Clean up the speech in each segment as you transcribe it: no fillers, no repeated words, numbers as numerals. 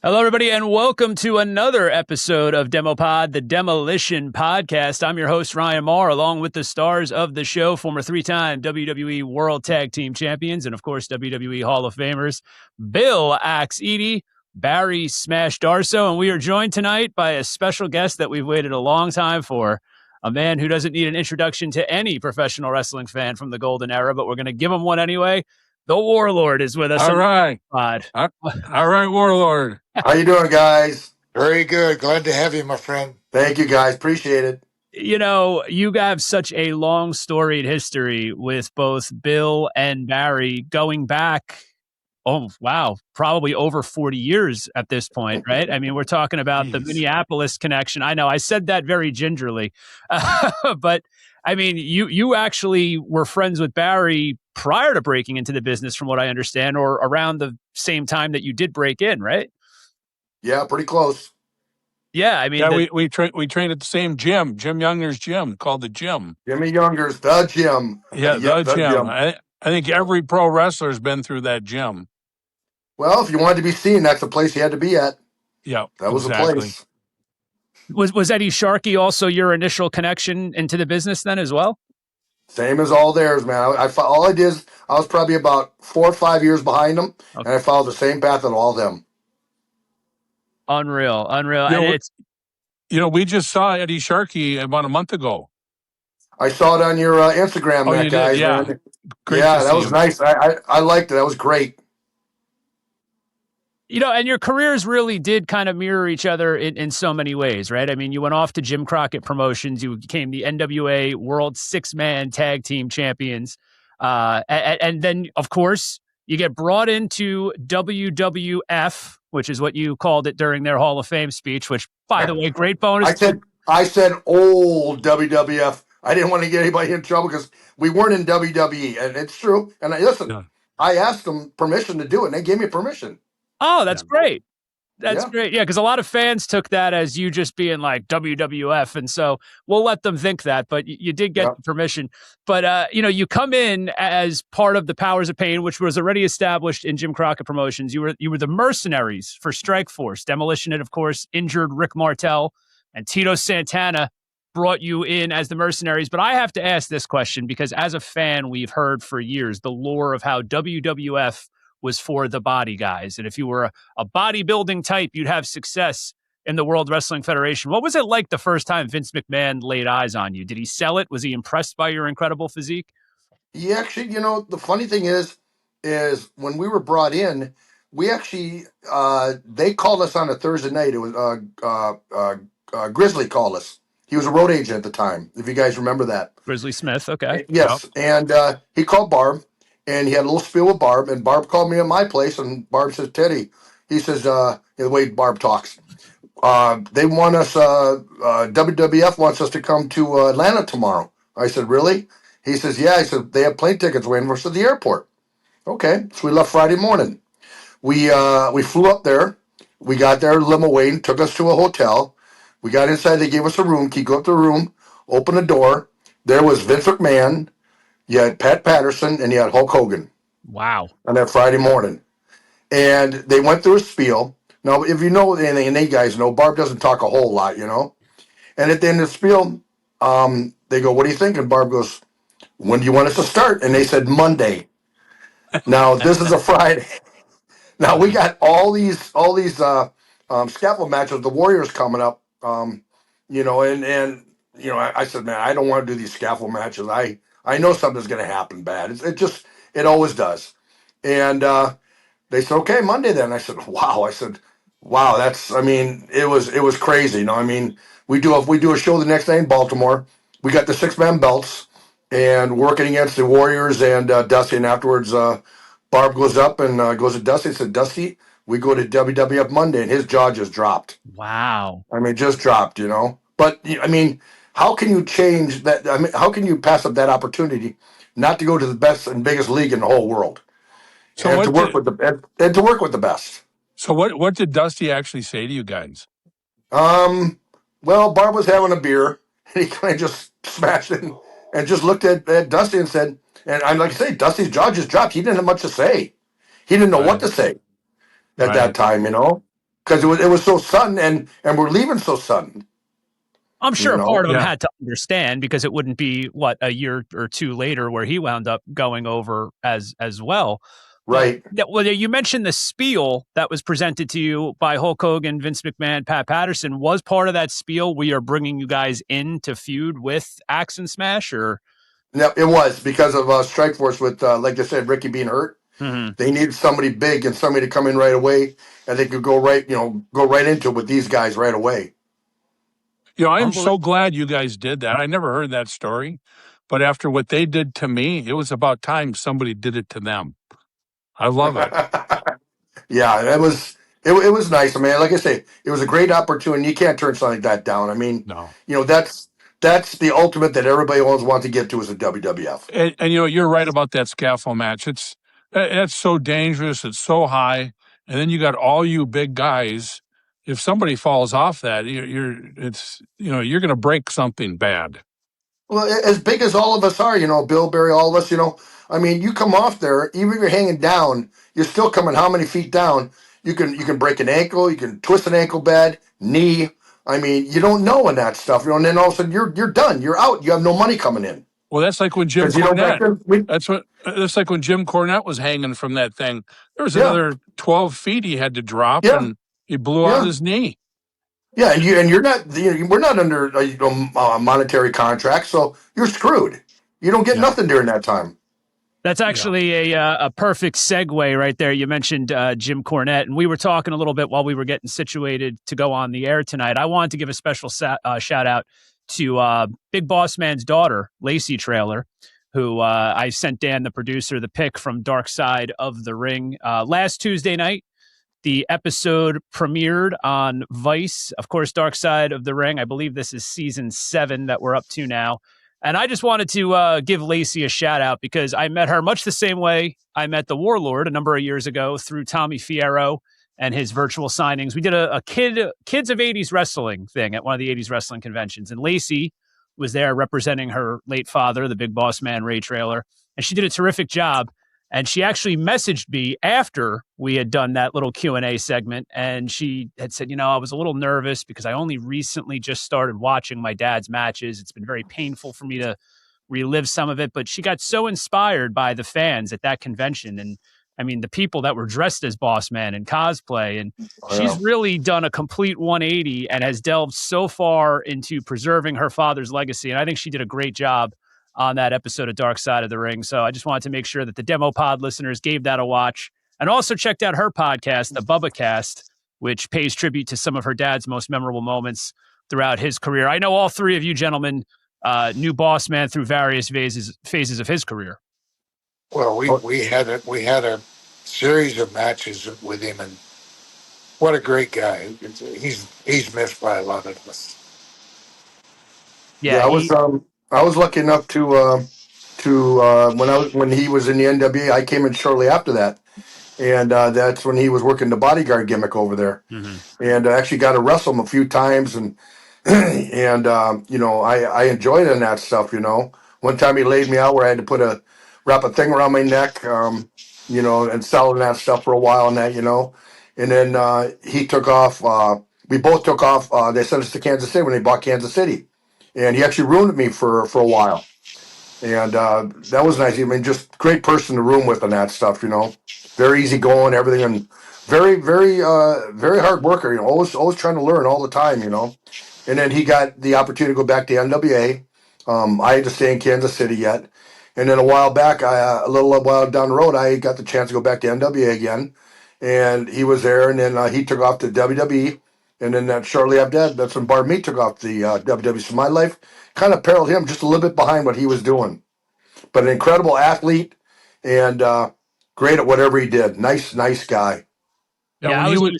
Hello, everybody, and welcome to another episode of DemoPod, the Demolition Podcast. I'm your host, Ryan Marr, along with the stars of the show, former three-time WWE World Tag Team Champions, and, of course, WWE Hall of Famers, Bill Axe Eadie, Barry Smash Darsow, and we are joined tonight by a special guest that we've waited a long time for, a man who doesn't need an introduction to any professional wrestling fan from the golden era, but we're going to give him one anyway. The Warlord is with us. All right. Pod. All right, Warlord. How you doing, guys? Very good. Glad to have you, my friend. Thank you, guys. Appreciate it. You know, you have such a long storied history with both Bill and Barry going back, probably over 40 years at this point, right? I mean, we're talking about the Minneapolis connection. I know I said that very gingerly, but I mean, you actually were friends with Barry prior to breaking into the business, from what I understand, or around the same time that you did break in, right? Yeah, pretty close. Yeah, I mean, we trained at the same gym, Jim Younger's gym, called the Gym. Jimmy Younger's the Gym. Yeah, the gym. I think every pro wrestler's been through that gym. Well, if you wanted to be seen, that's the place you had to be at. Yeah, that was the place. Was Eddie Sharkey also your initial connection into the business then as well? Same as all theirs, man. All I did is I was probably about 4 or 5 years behind them, and I followed the same path as all of them. Unreal. We just saw Eddie Sharkey about a month ago. I saw it on your Instagram, guys. Yeah, that was nice. I liked it. That was great. You know, and your careers really did kind of mirror each other in so many ways, right? I mean, you went off to Jim Crockett Promotions. You became the NWA World Six-Man Tag Team Champions. And then, of course, you get brought into WWF, which is what you called it during their Hall of Fame speech, which, by the way, great bonus. I said old WWF. I didn't want to get anybody in trouble because we weren't in WWE, and it's true. And I asked them permission to do it, and they gave me permission. Oh, that's great. That's great. Yeah, because a lot of fans took that as you just being like WWF. And so we'll let them think that, but you did get permission. But, you come in as part of the Powers of Pain, which was already established in Jim Crockett Promotions. You were the mercenaries for Strike Force. Demolition had, of course, injured Rick Martel, and Tito Santana brought you in as the mercenaries. But I have to ask this question because as a fan, we've heard for years the lore of how WWF was for the body guys. And if you were a bodybuilding type, you'd have success in the World Wrestling Federation. What was it like the first time Vince McMahon laid eyes on you? Did he sell it? Was he impressed by your incredible physique? He actually, the funny thing is when we were brought in, we actually, they called us on a Thursday night. It was Grizzly called us. He was a road agent at the time, if you guys remember that. Grizzly Smith, okay. Yes, and he called Barb. And he had a little spiel with Barb, and Barb called me at my place, and Barb says, Teddy, he says, the way Barb talks, they want us, WWF wants us to come to Atlanta tomorrow. I said, really? He says, yeah. I said, they have plane tickets waiting for us at the airport. Okay, so we left Friday morning. We flew up there. We got there, limo waiting, took us to a hotel. We got inside, they gave us a room key, go up to the room, open the door. There was Vince McMahon. You had Pat Patterson, and you had Hulk Hogan. Wow. On that Friday morning. And they went through a spiel. Now, if you know anything, and they guys know, Barb doesn't talk a whole lot, And at the end of the spiel, they go, what do you think? And Barb goes, when do you want us to start? And they said, Monday. Now, this is a Friday. Now, we got all these scaffold matches, the Warriors coming up, I said, man, I don't want to do these scaffold matches. I know something's going to happen bad. It always does. And they said, okay, Monday then. I said, wow. It was crazy. We do a show the next day in Baltimore. We got the 6-man belts and working against the Warriors and Dusty. And afterwards, Barb goes up and goes to Dusty and said, Dusty, we go to WWF Monday. And his jaw just dropped. Wow. Just dropped, But, how can you change that? How can you pass up that opportunity not to go to the best and biggest league in the whole world, and to work with the best? So what did Dusty actually say to you guys? Well, Barb was having a beer, and he kind of just smashed it and just looked at Dusty and said, and I'm like I say, Dusty's jaw just dropped. He didn't have much to say. He didn't know what to say at that time, because it was so sudden, and we're leaving so sudden. I'm sure part of him had to understand, because it wouldn't be a year or two later where he wound up going over as well. Right. Well, you mentioned the spiel that was presented to you by Hulk Hogan, Vince McMahon, Pat Patterson. Was part of that spiel, we are bringing you guys in to feud with Axe and Smash, or? No, it was because of Strikeforce with, like I said, Ricky being hurt. Mm-hmm. They needed somebody big and somebody to come in right away, and they could go right into it with these guys right away. I'm so glad you guys did that. I never heard that story, but after what they did to me, it was about time somebody did it to them. I love it. Yeah, it was nice. I mean, like I say, it was a great opportunity. You can't turn something like that down. I mean, no. That's the ultimate that everybody always wants to get to, is the WWF. And you're right about that scaffold match. It's so dangerous. It's so high, and then you got all you big guys. If somebody falls off that, you're going to break something bad. Well, as big as all of us are, Bill, Barry, all of us, I mean, you come off there, even if you're hanging down, you're still coming how many feet down? You can break an ankle, you can twist an ankle bad, knee. I mean, you don't know in that stuff, and then all of a sudden you're done, you're out, you have no money coming in. Well, that's like when Jim Cornette. That's like when Jim Cornette was hanging from that thing. There was another 12 feet he had to drop, and he blew out his knee. Yeah, and you're not. We're not under a monetary contract, so you're screwed. You don't get nothing during that time. That's actually a perfect segue right there. You mentioned Jim Cornette, and we were talking a little bit while we were getting situated to go on the air tonight. I wanted to give a special shout out to Big Boss Man's daughter, Lacey Trailer, who I sent Dan, the producer, the pic from Dark Side of the Ring last Tuesday night. The episode premiered on Vice, of course, Dark Side of the Ring. I believe this is season 7 that we're up to now. And I just wanted to give Lacey a shout out, because I met her much the same way I met the Warlord a number of years ago, through Tommy Fierro and his virtual signings. We did a Kids of 80s Wrestling thing at one of the 80s Wrestling conventions. And Lacey was there representing her late father, the Big Boss Man, Ray Trailer. And she did a terrific job. And she actually messaged me after we had done that little Q&A segment. And she had said, I was a little nervous because I only recently just started watching my dad's matches. It's been very painful for me to relive some of it. But she got so inspired by the fans at that convention. And I mean, the people that were dressed as Boss Man and cosplay. And she's really done a complete 180 and has delved so far into preserving her father's legacy. And I think she did a great job on that episode of Dark Side of the Ring. So I just wanted to make sure that the DemoPod listeners gave that a watch, and also checked out her podcast, the Bubba Cast, which pays tribute to some of her dad's most memorable moments throughout his career. I know all three of you gentlemen knew Boss Man through various phases of his career. Well, we had a series of matches with him, and what a great guy. He's missed by a lot of us. Yeah, I was lucky enough to when he was in the NWA, I came in shortly after that, and that's when he was working the bodyguard gimmick over there, and I actually got to wrestle him a few times, and and I enjoyed it and that stuff. One time he laid me out where I had to wrap a thing around my neck, and selling that stuff for a while, and that, and then he took off. We both took off. They sent us to Kansas City when they bought Kansas City. And he actually roomed me for a while. And that was nice. I mean, just great person to room with and that stuff, Very easygoing, everything, and very, very, very hard worker, always trying to learn all the time, And then he got the opportunity to go back to NWA. I had to stay in Kansas City yet. And then a while back, a little while down the road, I got the chance to go back to NWA again. And he was there, and then he took off to WWE. And then shortly after that, that's when Barb Me took off the WWE. So my life kind of paralleled him, just a little bit behind what he was doing. But an incredible athlete and great at whatever he did. Nice guy. Yeah, I was a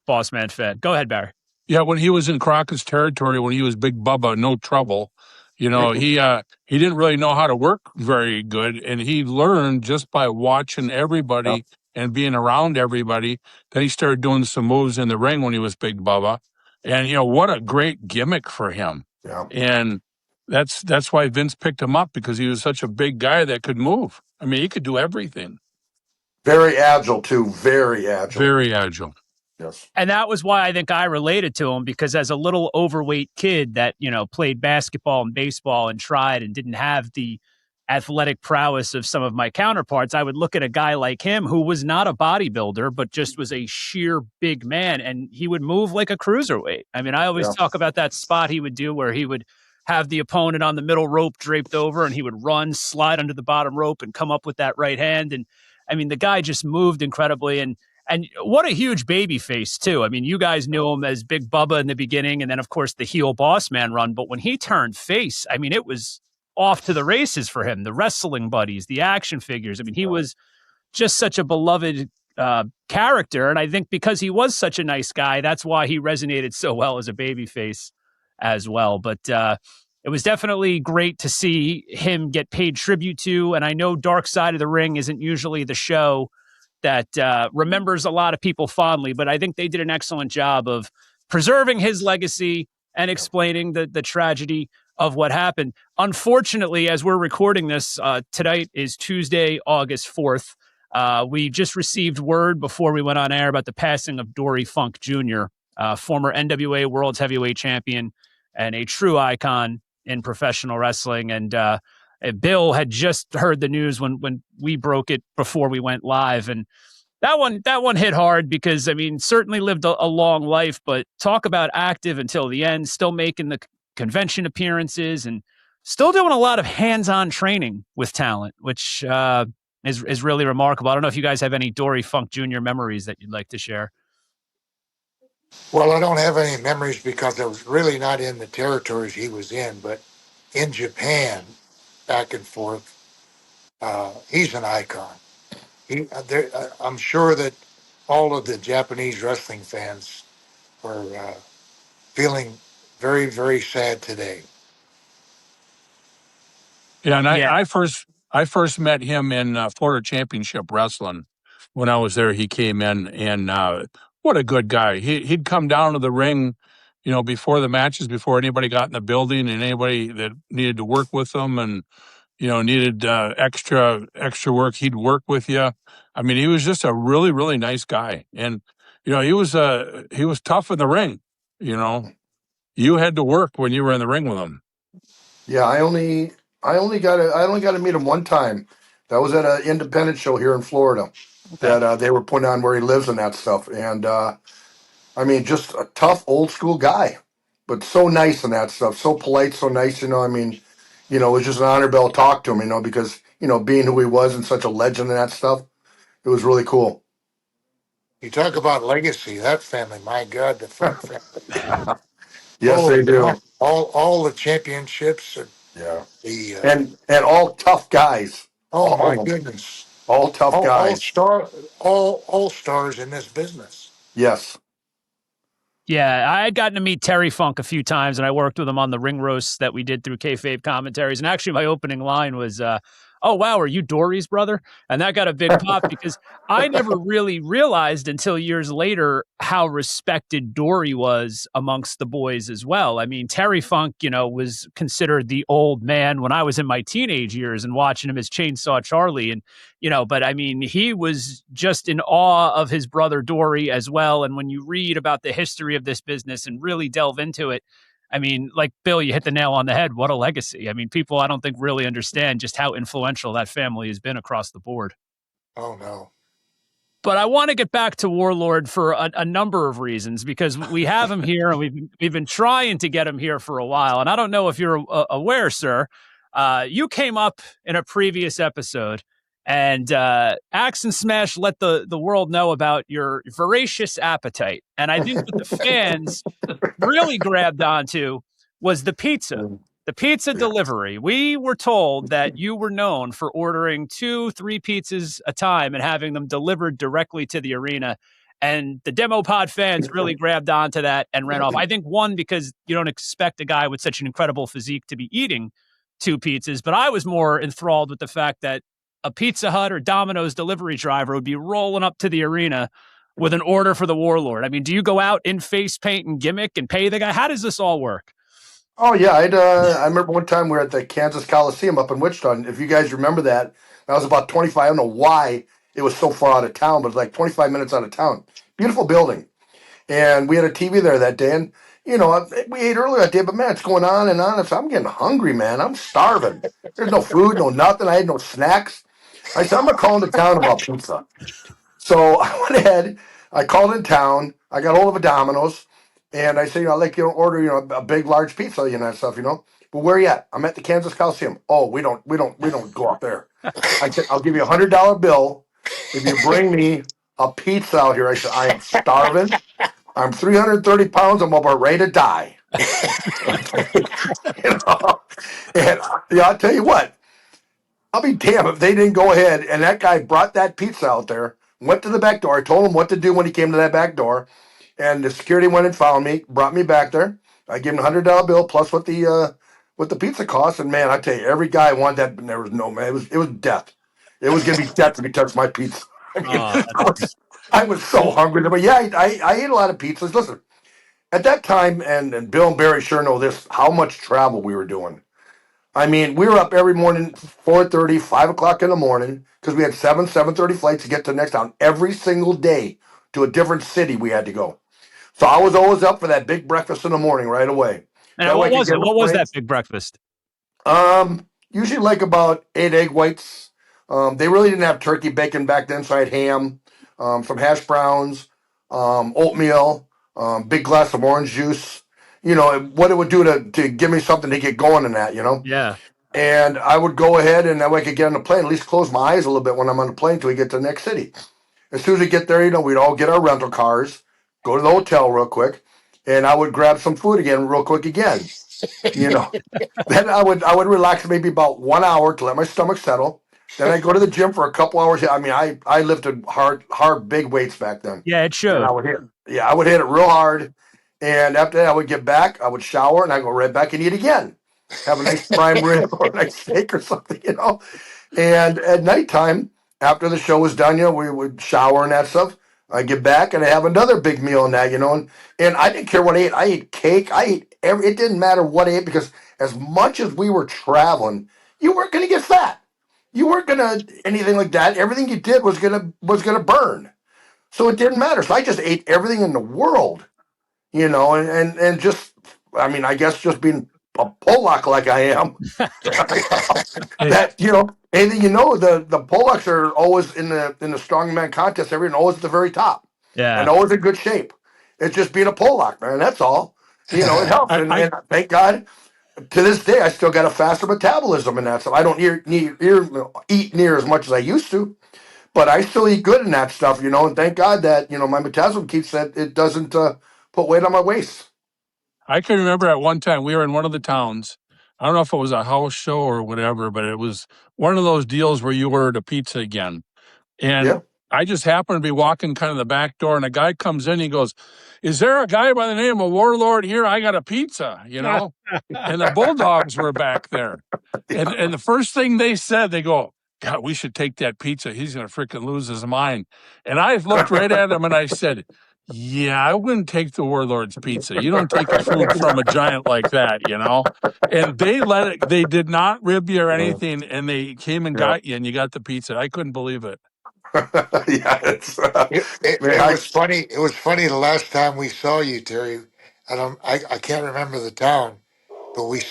Boss Man fan. Go ahead, Barry. Yeah, when he was in Crockett's territory, when he was Big Bubba, no trouble. He didn't really know how to work very good, and he learned just by watching everybody and being around everybody. Then he started doing some moves in the ring when he was Big Bubba, and what a great gimmick for him. Yeah. And that's why Vince picked him up, because he was such a big guy that could move. I mean, he could do everything. Very agile too. Very agile. Very agile. Yes. And that was why I think I related to him, because as a little overweight kid that, played basketball and baseball and tried and didn't have the athletic prowess of some of my counterparts, I would look at a guy like him who was not a bodybuilder, but just was a sheer big man, and he would move like a cruiserweight. I mean, I always talk about that spot he would do where he would have the opponent on the middle rope draped over, and he would run, slide under the bottom rope, and come up with that right hand. And I mean, the guy just moved incredibly. And what a huge baby face, too. I mean, you guys knew him as Big Bubba in the beginning, and then, of course, the heel boss man run. But when he turned face, I mean, it was off to the races for him. The wrestling buddies, the action figures. I mean, he was just such a beloved character. And I think because he was such a nice guy, that's why he resonated so well as a baby face as well. But it was definitely great to see him get paid tribute to. And I know Dark Side of the Ring isn't usually the show that remembers a lot of people fondly, but I think they did an excellent job of preserving his legacy and explaining the tragedy of what happened. Unfortunately, as we're recording this, tonight is Tuesday, August 4th. We just received word before we went on air about the passing of Dory Funk Jr., former NWA World's Heavyweight Champion and a true icon in professional wrestling. And Bill had just heard the news when we broke it before we went live. And that one hit hard because, I mean, certainly lived a long life, but talk about active until the end, still making the convention appearances and still doing a lot of hands-on training with talent, which is really remarkable. I don't know if you guys have any Dory Funk Jr. memories that you'd like to share. Well, I don't have any memories because I was really not in the territories he was in, but in Japan, back and forth, he's an icon. I'm sure that all of the Japanese wrestling fans are feeling very, very sad today. Yeah, and I first met him in Florida Championship Wrestling. When I was there, he came in, and what a good guy. He'd come down to the ring, before the matches, before anybody got in the building, and anybody that needed to work with them and needed extra work, he'd work with you. I mean, he was just a really, really nice guy, and he was tough in the ring. You had to work when you were in the ring with him. Yeah, I only got to meet him one time. That was at an independent show here in Florida that they were putting on where he lives and that stuff. And I mean, just a tough old school guy, but so nice and that stuff, so polite, so nice. I mean, it was just an honor bell to talk to him. Because being who he was and such a legend and that stuff, it was really cool. You talk about legacy, that family, my God, the Funk family. Yes, they do. All the championships. Yeah. And all tough guys. Oh my goodness. All tough guys. All stars in this business. Yes. Yeah, I had gotten to meet Terry Funk a few times, and I worked with him on the ring roasts that we did through kayfabe commentaries. And actually, my opening line was, "Oh wow, are you Dory's brother?" And that got a big pop because I never really realized until years later how respected Dory was amongst the boys as well. I mean, Terry Funk, was considered the old man when I was in my teenage years and watching him as Chainsaw Charlie. And, but I mean, he was just in awe of his brother Dory as well. And when you read about the history of this business and really delve into it, I mean, like Bill, you hit the nail on the head. What a legacy. I mean, people, I don't think really understand just how influential that family has been across the board. Oh, no. But I want to get back to Warlord for a number of reasons, because we have him here and we've been trying to get him here for a while. And I don't know if you're aware, sir, you came up in a previous episode and Axe and Smash let the world know about your voracious appetite. And I think what the fans really grabbed onto was the pizza. The pizza delivery. We were told that you were known for ordering 2-3 pizzas a time and having them delivered directly to the arena. And the DemoPod fans really grabbed onto that and ran off. I think, one, because you don't expect a guy with such an incredible physique to be eating 2 pizzas. But I was more enthralled with the fact that a Pizza Hut or Domino's delivery driver would be rolling up to the arena with an order for the Warlord. I mean, do you go out in face paint and gimmick and pay the guy? How does this all work? Oh yeah, I remember one time we were at the Kansas Coliseum up in Wichita. And if you guys remember that was about 25. I don't know why it was so far out of town, but it was like 25 minutes out of town. Beautiful building. And we had a TV there that day. And, you know, we ate earlier that day, but man, it's going on and on. So I'm getting hungry, man. I'm starving. There's no food, no nothing. I had no snacks. I said, I'm going to call into town about pizza. So I went ahead, I called in town, I got hold of a Domino's, and I said, you know, I'd like you to order, you know, a big, large pizza, you know, and stuff, you know. But where you at? I'm at the Kansas Coliseum. Oh, we don't go up there. I said, I'll give you $100 bill if you bring me a pizza out here. I said, I am starving. I'm 330 pounds. I'm about ready to die. You know? And yeah, I'll tell you what. I'll be damned if they didn't go ahead and that guy brought that pizza out there, went to the back door. I told him what to do when he came to that back door, and the security went and found me, brought me back there. I gave him $100 bill plus what the pizza cost, and man, I tell you, every guy wanted that, but there was no man. It was death. It was gonna be death if he touched my pizza. I mean, I was so hungry, but yeah, I ate a lot of pizzas. Listen, at that time, and Bill and Barry sure know this, how much travel we were doing. I mean, we were up every morning, 4:30, 5 o'clock in the morning, because we had 7:30 flights to get to the next town every single day to a different city we had to go. So I was always up for that big breakfast in the morning right away. And what was it? What was that big breakfast? Usually like about 8 egg whites. They really didn't have turkey bacon back then, so I had ham, some hash browns, oatmeal, big glass of orange juice. You know, what it would do to give me something to get going in that, you know? Yeah. And I would go ahead and that way I could get on the plane, at least close my eyes a little bit when I'm on the plane until we get to the next city. As soon as we get there, you know, we'd all get our rental cars, go to the hotel real quick, and I would grab some food again real quick again. You know, then I would relax maybe about 1 hour to let my stomach settle. Then I go to the gym for a couple hours. I mean, I lifted hard, big weights back then. Yeah, it showed. And I would hit it real hard. And after that, I would get back, I would shower, and I go right back and eat again. Have a nice prime rib or a nice steak or something, you know. And at nighttime, after the show was done, you know, we would shower and that stuff. I get back and I have another big meal in that, you know, and I didn't care what I ate. I ate cake. I ate it didn't matter what I ate because as much as we were traveling, you weren't going to get fat. You weren't going to anything like that. Everything you did was going to burn. So it didn't matter. So I just ate everything in the world, you know, and just, I mean, I guess just being a Polak like I am, that, you know, anything you know, the Polacks are always in the strongman contest, everyone always at the very top. Yeah. And always in good shape. It's just being a Polak, man. That's all. You know, it helps. And thank God, to this day, I still got a faster metabolism in that. So I don't eat near as much as I used to, but I still eat good in that stuff, you know, and thank God that, you know, my metabolism keeps that it doesn't put weight on my waist. I can remember at one time we were in one of the towns. I don't know if it was a house show or whatever, but it was one of those deals where you ordered a pizza again. And I just happened to be walking kind of the back door, and a guy comes in. He goes, "Is there a guy by the name of Warlord here? I got a pizza," you know. And the Bulldogs were back there, and the first thing they said, they go, "God, we should take that pizza. He's gonna freaking lose his mind." And I looked right at him and I said, "Yeah, I wouldn't take the Warlord's pizza. You don't take food from a giant like that, you know." And they let it. They did not rib you or anything, and they came and got you, and you got the pizza. I couldn't believe it. Yeah, it's it was funny. It was funny the last time we saw you, Terry. I can't remember the town, but we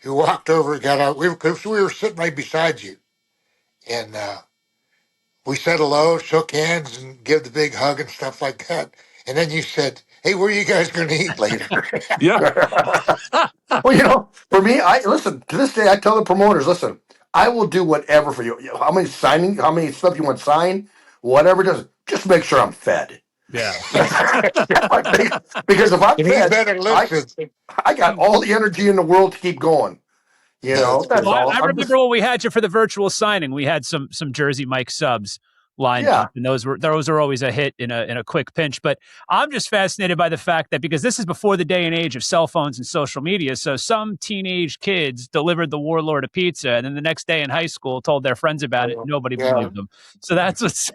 walked over, got out. We were sitting right beside you, and we said hello, shook hands, and gave the big hug and stuff like that. And then you said, "Hey, where are you guys going to eat later?" Yeah. Well, you know, for me, I listen to this day. I tell the promoters, listen, I will do whatever for you. How many stuff you want signed, whatever it does. Just make sure I'm fed. Yeah. Because if I'm fed, better listen. I got all the energy in the world to keep going. You know, that's Well, all. I remember when we had you for the virtual signing, we had some Jersey Mike subs lined up, and those were always a hit in a quick pinch. But I'm just fascinated by the fact that because this is before the day and age of cell phones and social media, so some teenage kids delivered the Warlord a pizza, and then the next day in high school told their friends about it. Nobody believed them. So that's what's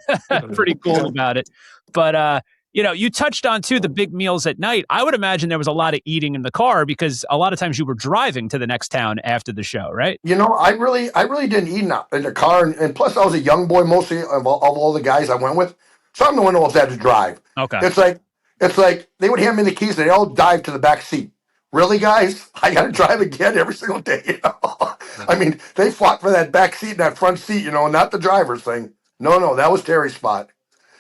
pretty cool about it. But you know, you touched on too the big meals at night. I would imagine there was a lot of eating in the car because a lot of times you were driving to the next town after the show, right? You know, I really didn't eat in the car, and plus I was a young boy mostly of all the guys I went with, so I'm the one who always had to drive. Okay, it's like It's like they would hand me the keys and they all dive to the back seat. Really, guys? I got to drive again every single day. You know? I mean, they fought for that back seat and that front seat, you know, not the driver's thing. No, that was Terry's spot.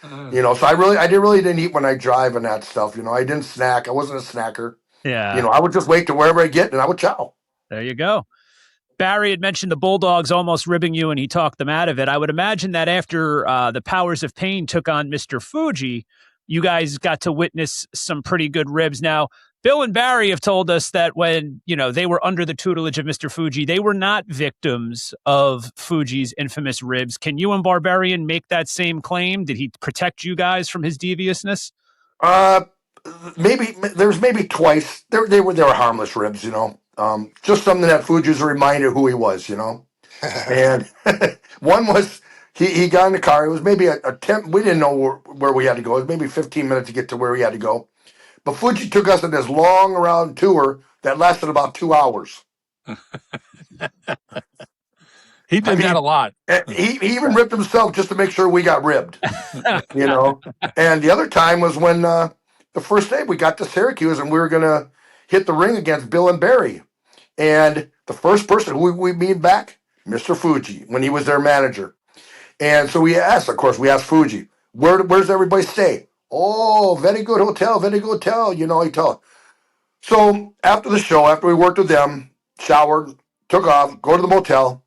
You know, so I didn't eat when I drive and that stuff. You know, I didn't snack. I wasn't a snacker. Yeah. You know, I would just wait to wherever I get and I would chow. There you go. Barry had mentioned the Bulldogs almost ribbing you and he talked them out of it. I would imagine that after the Powers of Pain took on Mr. Fuji, you guys got to witness some pretty good ribs. Now, Bill and Barry have told us that when, you know, they were under the tutelage of Mr. Fuji, they were not victims of Fuji's infamous ribs. Can you and Barbarian make that same claim? Did he protect you guys from his deviousness? Maybe there's maybe twice. They were harmless ribs, you know. Just something that Fuji's a reminder who he was, you know. And one was he got in the car. It was maybe a 10. We didn't know where we had to go. It was maybe 15 minutes to get to where we had to go. But Fuji took us on this long around tour that lasted about 2 hours. He did that a lot. He even ripped himself just to make sure we got ribbed, you know. And the other time was when the first day we got to Syracuse and we were going to hit the ring against Bill and Barry. And the first person who we meet back, Mr. Fuji, when he was their manager. And so we asked Fuji, where's everybody stay? Oh, very good hotel, you know, he told. So after the show, after we worked with them, showered, took off, go to the motel.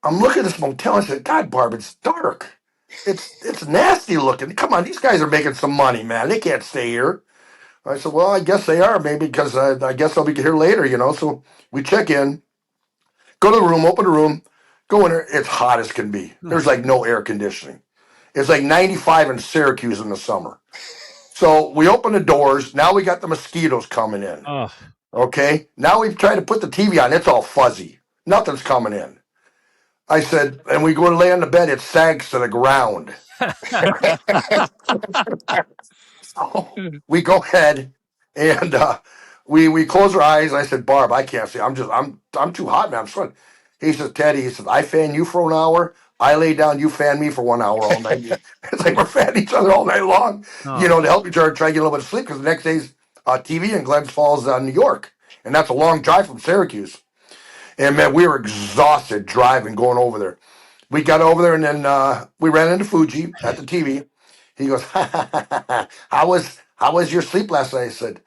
I'm looking at this motel and I said, God, Barb, it's dark. It's nasty looking. Come on, these guys are making some money, man. They can't stay here. I said, well, I guess they are, maybe, because I guess I'll be here later, you know. So we check in, go to the room, open the room, go in there. It's hot as can be. There's like no air conditioning. It's like 95 in Syracuse in the summer. So we open the doors. Now we got the mosquitoes coming in. Oh. Okay. Now we've tried to put the TV on. It's all fuzzy. Nothing's coming in. I said, and we go to lay on the bed. It sags to the ground. So we go ahead and we close our eyes. I said, Barb, I can't see. I'm too hot, man. I'm sweating. He says, Teddy, he says, I fan you for an hour. I lay down, you fan me for 1 hour all night. It's like we're fanning each other all night long, you know, to help each other try to get a little bit of sleep because the next day's TV in Glens Falls, New York. And that's a long drive from Syracuse. And, man, we were exhausted driving, going over there. We got over there, and then we ran into Fuji at the TV. He goes, how was your sleep last night? I said,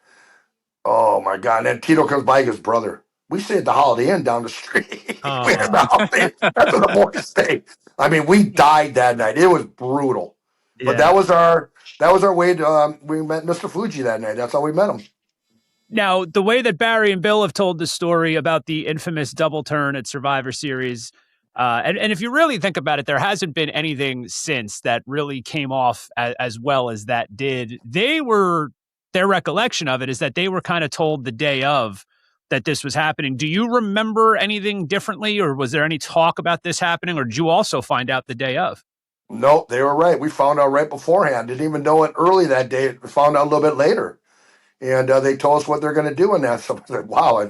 oh, my God. And then Tito comes by, he goes, brother, we stayed at the Holiday Inn down the street. Oh. We had the Holiday Inn. That's where the boys stayed. I mean, we died that night. It was brutal. Yeah. But that was our way to, we met Mr. Fuji that night. That's how we met him. Now, the way that Barry and Bill have told the story about the infamous double turn at Survivor Series, and if you really think about it, there hasn't been anything since that really came off as well as that did. Their recollection of it is that they were kind of told the day of that this was happening. Do you remember anything differently, or was there any talk about this happening, or did you also find out the day of? No, they were right. We found out right beforehand. Didn't even know it early that day. Found out a little bit later. And they told us what they're going to do in that. So I said, wow,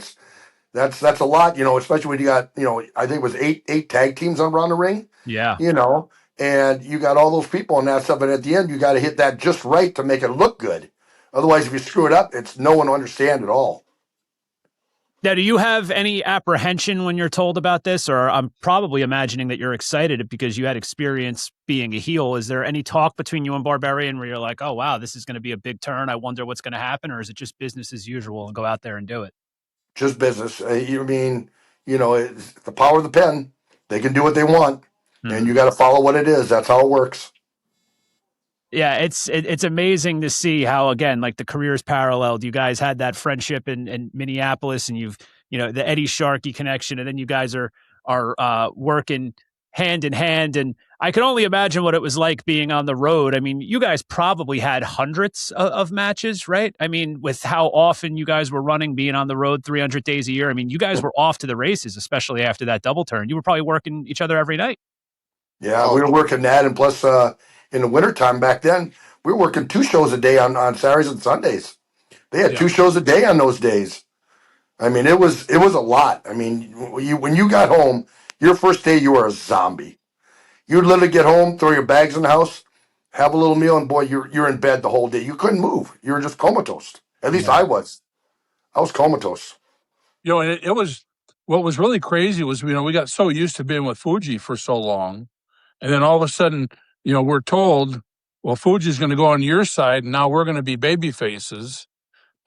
that's a lot, you know, especially when you got, you know, I think it was eight tag teams around the ring. Yeah. You know, and you got all those people and that stuff. And at the end, you got to hit that just right to make it look good. Otherwise, if you screw it up, it's no one will understand at all. Now, do you have any apprehension when you're told about this? Or I'm probably imagining that you're excited because you had experience being a heel. Is there any talk between you and Barbarian where you're like, oh, wow, this is going to be a big turn. I wonder what's going to happen. Or is it just business as usual and go out there and do it? Just business. You mean, you know, it's the power of the pen. They can do what they want. Mm-hmm. And you got to follow what it is. That's how it works. Yeah, it's amazing to see how, again, like the careers paralleled. You guys had that friendship in Minneapolis, and you've, you know, the Eddie Sharkey connection, and then you guys are working hand in hand. And I can only imagine what it was like being on the road. I mean, you guys probably had hundreds of matches, right? I mean, with how often you guys were running, being on the road 300 days a year. I mean, you guys were off to the races, especially after that double turn. You were probably working each other every night. Yeah, we were working that, and plus in the wintertime back then, we were working 2 shows a day on Saturdays and Sundays. They had 2 shows a day on those days. I mean, it was a lot. I mean, when you got home, your first day, you were a zombie. You'd literally get home, throw your bags in the house, have a little meal, and boy, you're in bed the whole day. You couldn't move. You were just comatose. At least Yeah. I was. I was comatose. And it was what was really crazy was we got so used to being with Fuji for so long, and then all of a sudden we're told, well, Fuji's going to go on your side, and now we're going to be baby faces.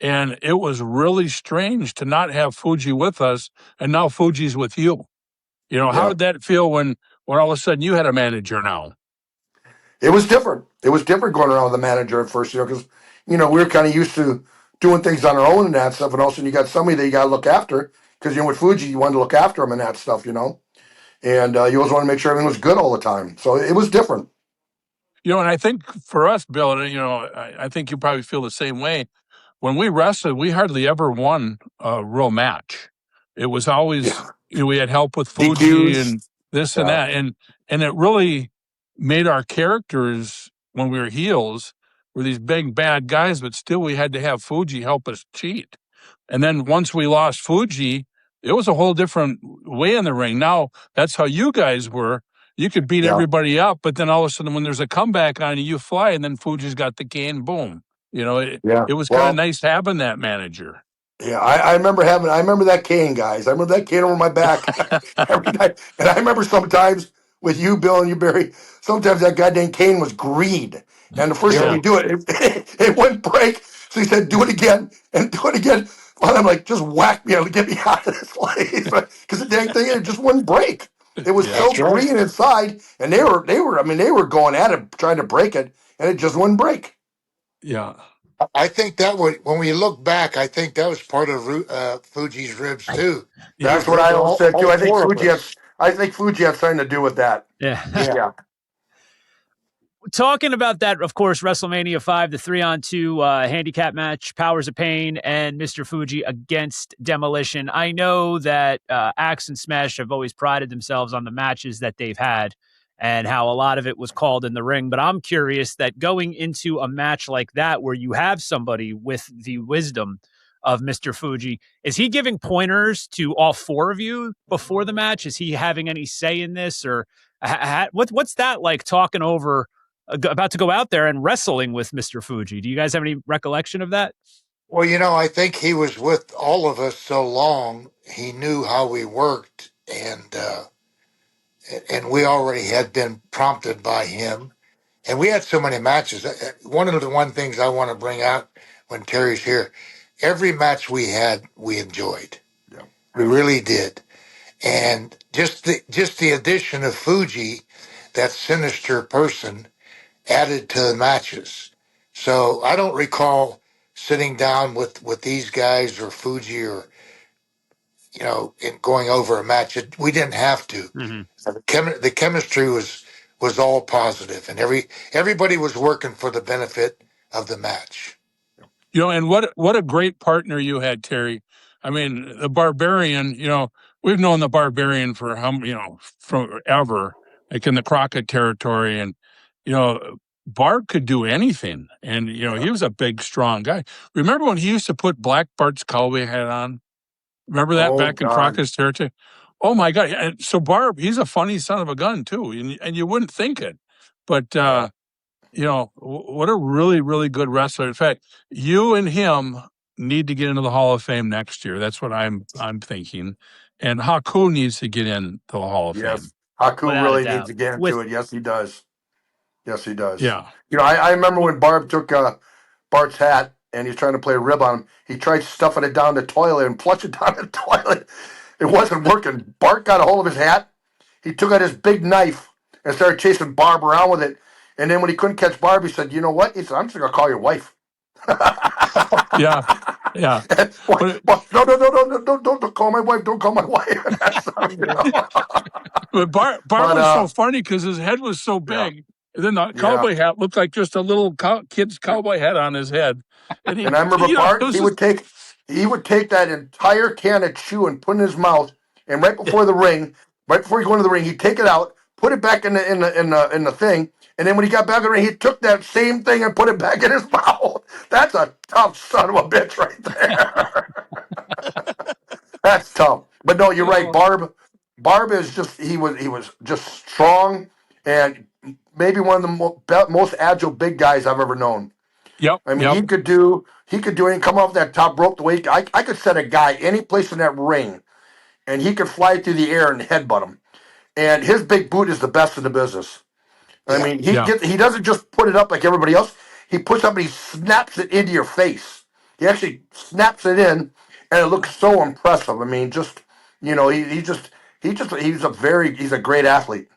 And it was really strange to not have Fuji with us, and now Fuji's with you. How did that feel when all of a sudden you had a manager now? It was different. It was different going around with the manager at first, because we were kind of used to doing things on our own and that stuff, and also you got somebody that you got to look after, because with Fuji you wanted to look after him and that stuff, and you always want to make sure everything was good all the time. So it was different. And I think for us, Bill, I think you probably feel the same way. When we wrestled, we hardly ever won a real match. It was always we had help with Fuji DQs. and this and that, and it really made our characters when we were heels were these big bad guys, but still we had to have Fuji help us cheat. And then once we lost Fuji, it was a whole different way in the ring. Now that's how you guys were. You could beat everybody up, but then all of a sudden when there's a comeback on you, you fly, and then Fuji's got the cane, boom. It was kind of nice having that manager. Yeah, I remember that cane, guys. I remember that cane over my back every night. And I remember sometimes with you, Bill, and you, Barry, sometimes that goddamn cane was green. And the first time you do it, it wouldn't break. So he said, do it again and do it again. Well, I'm like, just whack me to get me out of this place. Because the dang thing, it just wouldn't break. It was so green inside. And they were going at it, trying to break it, and it just wouldn't break. Yeah. I think when we look back, I think that was part of Fuji's ribs too. That's what I always said too. I think Fuji had something to do with that. Yeah. Talking about that, of course, WrestleMania 5, the 3-on-2 handicap match, Powers of Pain and Mr. Fuji against Demolition. I know that Axe and Smash have always prided themselves on the matches that they've had and how a lot of it was called in the ring. But I'm curious that going into a match like that, where you have somebody with the wisdom of Mr. Fuji, is he giving pointers to all four of you before the match? Is he having any say in this? Or what's that like, talking over, about to go out there and wrestling with Mr. Fuji? Do you guys have any recollection of that? Well, I think he was with all of us so long, he knew how we worked, and we already had been prompted by him. And we had so many matches. One of the things I want to bring out when Terry's here, every match we had, we enjoyed. Yeah. We really did. And just the addition of Fuji, that sinister person, added to the matches. So I don't recall sitting down with these guys or Fuji or, and going over a match. We didn't have to. Mm-hmm. The chemistry was all positive, and everybody was working for the benefit of the match. And what a great partner you had, Terry. I mean, the Barbarian, we've known the Barbarian for forever, like in the Crockett territory. And, Barb could do anything. And, he was a big, strong guy. Remember when he used to put Black Bart's cowboy hat on? Remember that back in Crockett's territory? Oh, my God. And so Barb, he's a funny son of a gun, too. And you wouldn't think it. But, what a really, really good wrestler. In fact, you and him need to get into the Hall of Fame next year. That's what I'm thinking. And Haku needs to get in the Hall of Fame. Haku really needs to get into it. Yes, he does. Yeah. I remember when Barb took Bart's hat and he was trying to play a rib on him. He tried stuffing it down the toilet and flush it down the toilet. It wasn't working. Bart got a hold of his hat. He took out his big knife and started chasing Barb around with it. And then when he couldn't catch Barb, he said, "You know what?" He said, "I'm just going to call your wife." Yeah. Don't call my wife. Don't call my wife. But Barb was so funny because his head was so big. Yeah. And then the cowboy hat looked like just a little kid's cowboy hat on his head. And I remember Bart, he would take that entire can of chew and put it in his mouth. And right before the ring, right before he go into the ring, he'd take it out, put it back in the thing. And then when he got back in the ring, he took that same thing and put it back in his mouth. That's a tough son of a bitch right there. That's tough. But no, you're right. Barb is just he was just strong, and maybe one of the most agile big guys I've ever known. Yep. I mean, he could do anything, come off that top rope the way I could set a guy any place in that ring, and he could fly through the air and headbutt him. And his big boot is the best in the business. I mean, he doesn't just put it up like everybody else. He puts up and he snaps it into your face. He actually snaps it in, and it looks so impressive. I mean, just he's a great athlete.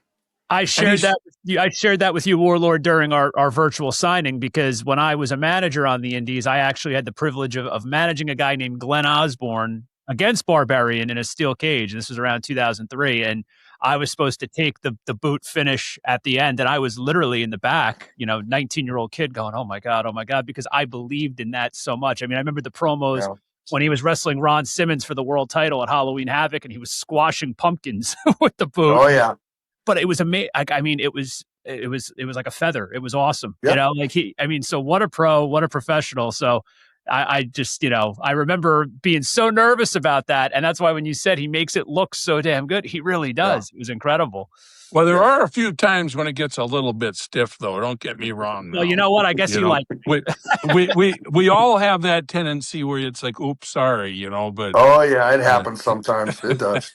I shared that with you, Warlord, during our virtual signing, because when I was a manager on the Indies, I actually had the privilege of managing a guy named Glenn Osborne against Barbarian in a steel cage. This was around 2003, and I was supposed to take the boot finish at the end, and I was literally in the back, 19-year-old kid going, oh my God, because I believed in that so much. I mean, I remember the promos when he was wrestling Ron Simmons for the world title at Halloween Havoc, and he was squashing pumpkins with the boot. Oh yeah. But it was amazing. I mean, it was like a feather. It was awesome. Yep. So what a pro, what a professional. So I just, I remember being so nervous about that. And that's why when you said he makes it look so damn good, he really does. Yeah. It was incredible. Well, there are a few times when it gets a little bit stiff, though. Don't get me wrong. Well, you know what? I guess like we all have that tendency where it's like, oops, sorry, but oh yeah, it happens sometimes. It does.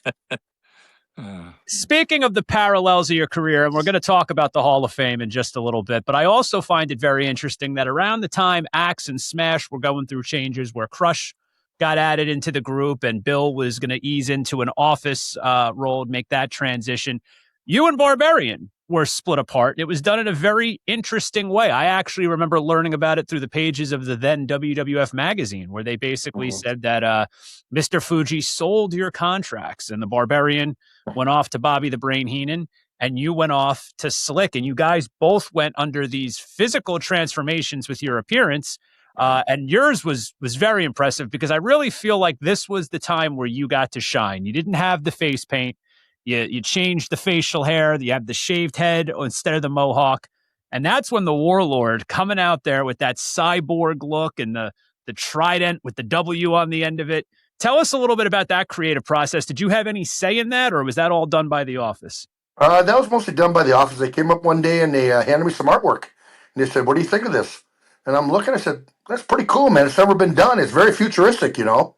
Speaking of the parallels of your career, and we're going to talk about the Hall of Fame in just a little bit, but I also find it very interesting that around the time Axe and Smash were going through changes where Crush got added into the group and Bill was going to ease into an office role, make that transition, you and Barbarian were split apart. It was done in a very interesting way. I actually remember learning about it through the pages of the then WWF magazine, where they basically said that Mr. Fuji sold your contracts, and the Barbarian went off to Bobby the Brain Heenan, and you went off to Slick, and you guys both went under these physical transformations with your appearance. And yours was very impressive, because I really feel like this was the time where you got to shine. You didn't have the face paint. You changed the facial hair. You have the shaved head instead of the mohawk. And that's when the Warlord coming out there with that cyborg look and the trident with the W on the end of it. Tell us a little bit about that creative process. Did you have any say in that, or was that all done by the office? That was mostly done by the office. They came up one day and they handed me some artwork. And they said, what do you think of this? And I'm looking, I said, that's pretty cool, man. It's never been done. It's very futuristic, And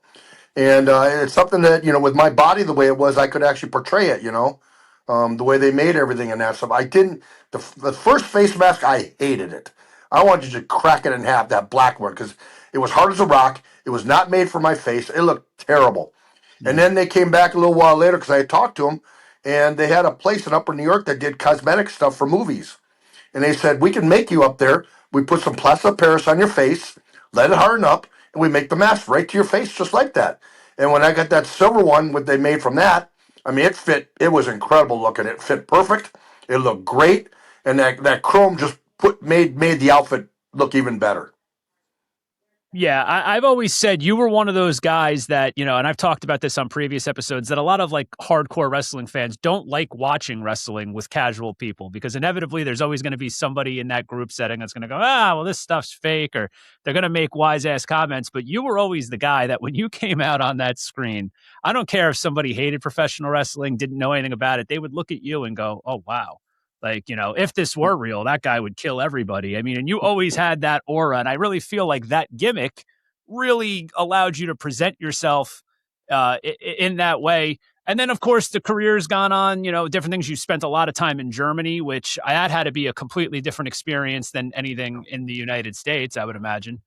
it's something that, with my body the way it was, I could actually portray it, the way they made everything and that stuff. I didn't, the first face mask, I hated it. I wanted you to crack it in half, that black one, because it was hard as a rock. It was not made for my face. It looked terrible. Mm-hmm. And then they came back a little while later, because I had talked to them, and they had a place in Upper New York that did cosmetic stuff for movies. And they said, we can make you up there. We put some plaster Paris on your face, let it harden up, and we make the mask right to your face just like that. And when I got that silver one, what they made from that, I mean, it fit. It was incredible looking. It fit perfect. It looked great. And that chrome just made the outfit look even better. Yeah, I've always said you were one of those guys that, and I've talked about this on previous episodes, that a lot of like hardcore wrestling fans don't like watching wrestling with casual people, because inevitably there's always going to be somebody in that group setting that's going to go, well, this stuff's fake, or they're going to make wise ass comments. But you were always the guy that when you came out on that screen, I don't care if somebody hated professional wrestling, didn't know anything about it, they would look at you and go, oh, wow. Like, if this were real, that guy would kill everybody. I mean, and you always had that aura. And I really feel like that gimmick really allowed you to present yourself in that way. And then, of course, the career's gone on, different things. You spent a lot of time in Germany, which that had to be a completely different experience than anything in the United States, I would imagine.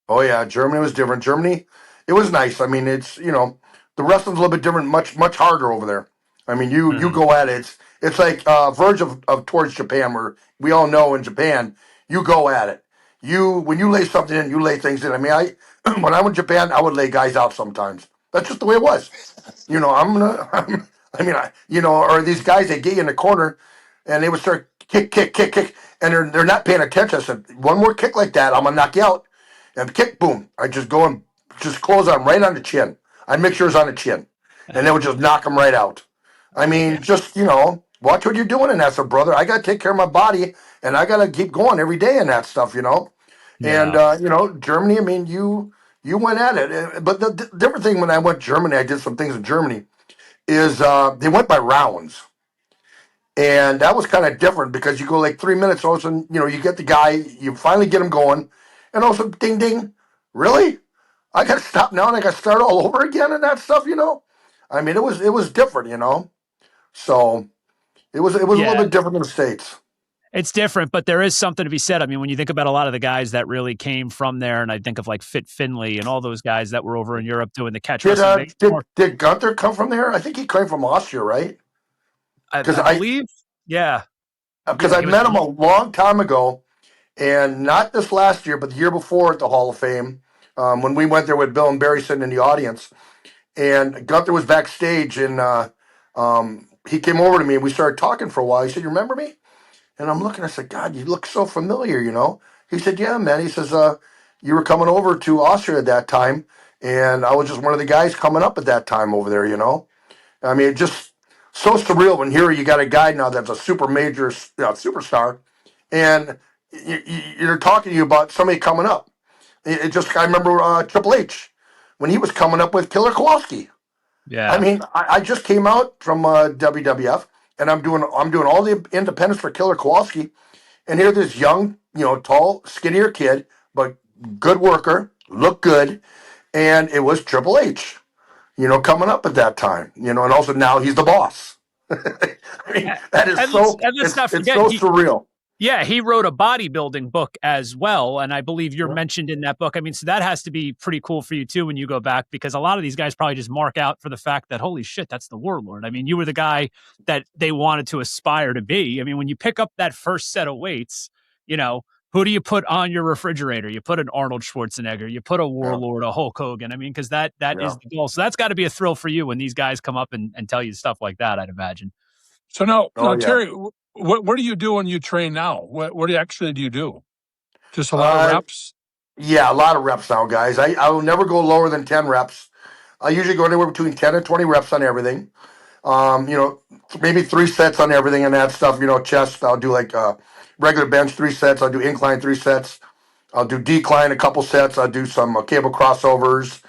Oh, yeah. Germany was different. Germany, it was nice. I mean, it's, the wrestling's a little bit different, much, much harder over there. I mean, you go at it. It's like verge of towards Japan, where we all know in Japan, you go at it. When you lay something in, you lay things in. I mean, when I went to Japan, I would lay guys out sometimes. That's just the way it was. Or these guys, they get you in the corner, and they would start kick, and they're not paying attention. I said, one more kick like that, I'm gonna knock you out. And kick, boom. I just go and just close on right on the chin. I'd make sure it's on the chin, and they would just knock them right out. I mean, just, watch what you're doing in that stuff, brother. I got to take care of my body, and I got to keep going every day in that stuff, Yeah. And, Germany, I mean, you went at it. But the different thing when I went to Germany, I did some things in Germany, is they went by rounds. And that was kind of different because you go like 3 minutes, all of a sudden, you get the guy, you finally get him going, and all of a sudden, ding, ding, really? I got to stop now and I got to start all over again and that stuff. I mean, it was different. So it was a little Yeah. bit different in the States. It's different, but there is something to be said. I mean, when you think about a lot of the guys that really came from there, and I think of like Fit Finley and all those guys that were over in Europe doing the catch Did wrestling. did Gunther come from there? I think he came from Austria, right? I believe, yeah. Because Yeah, I met him a long time ago, and not this last year, but the year before at the Hall of Fame, when we went there with Bill and Barry sitting in the audience, and Gunther was backstage, and he came over to me, and we started talking for a while. He said, "You remember me?" And I'm looking. I said, "God, you look so familiar." He said, "Yeah, man." He says, "You were coming over to Austria at that time, and I was just one of the guys coming up at that time over there." I mean, it just so surreal when here you got a guy now that's a super major superstar, and you're talking to you about somebody coming up. I remember Triple H when he was coming up with Killer Kowalski. Yeah. I mean, I just came out from WWF, and I'm doing all the independents for Killer Kowalski, and here this young, tall, skinnier kid, but good worker, looked good, and it was Triple H. Coming up at that time, and also now he's the boss. I mean, that is let's not forget, it's so surreal. Yeah, he wrote a bodybuilding book as well, and I believe you're mentioned in that book. I mean, so that has to be pretty cool for you too when you go back, because a lot of these guys probably just mark out for the fact that, holy shit, that's the Warlord. I mean, you were the guy that they wanted to aspire to be. I mean, when you pick up that first set of weights, who do you put on your refrigerator? You put an Arnold Schwarzenegger, you put a Warlord, a Hulk Hogan. I mean, because that is the goal. So that's got to be a thrill for you when these guys come up and tell you stuff like that, I'd imagine. So now, Terry, what do you do when you train now? What actually do you do? Just a lot of reps? Yeah, a lot of reps now, guys. I will never go lower than 10 reps. I usually go anywhere between 10 and 20 reps on everything. Maybe 3 sets on everything and that stuff. Chest, I'll do like regular bench 3 sets. I'll do incline 3 sets. I'll do decline a couple sets. I'll do some cable crossovers,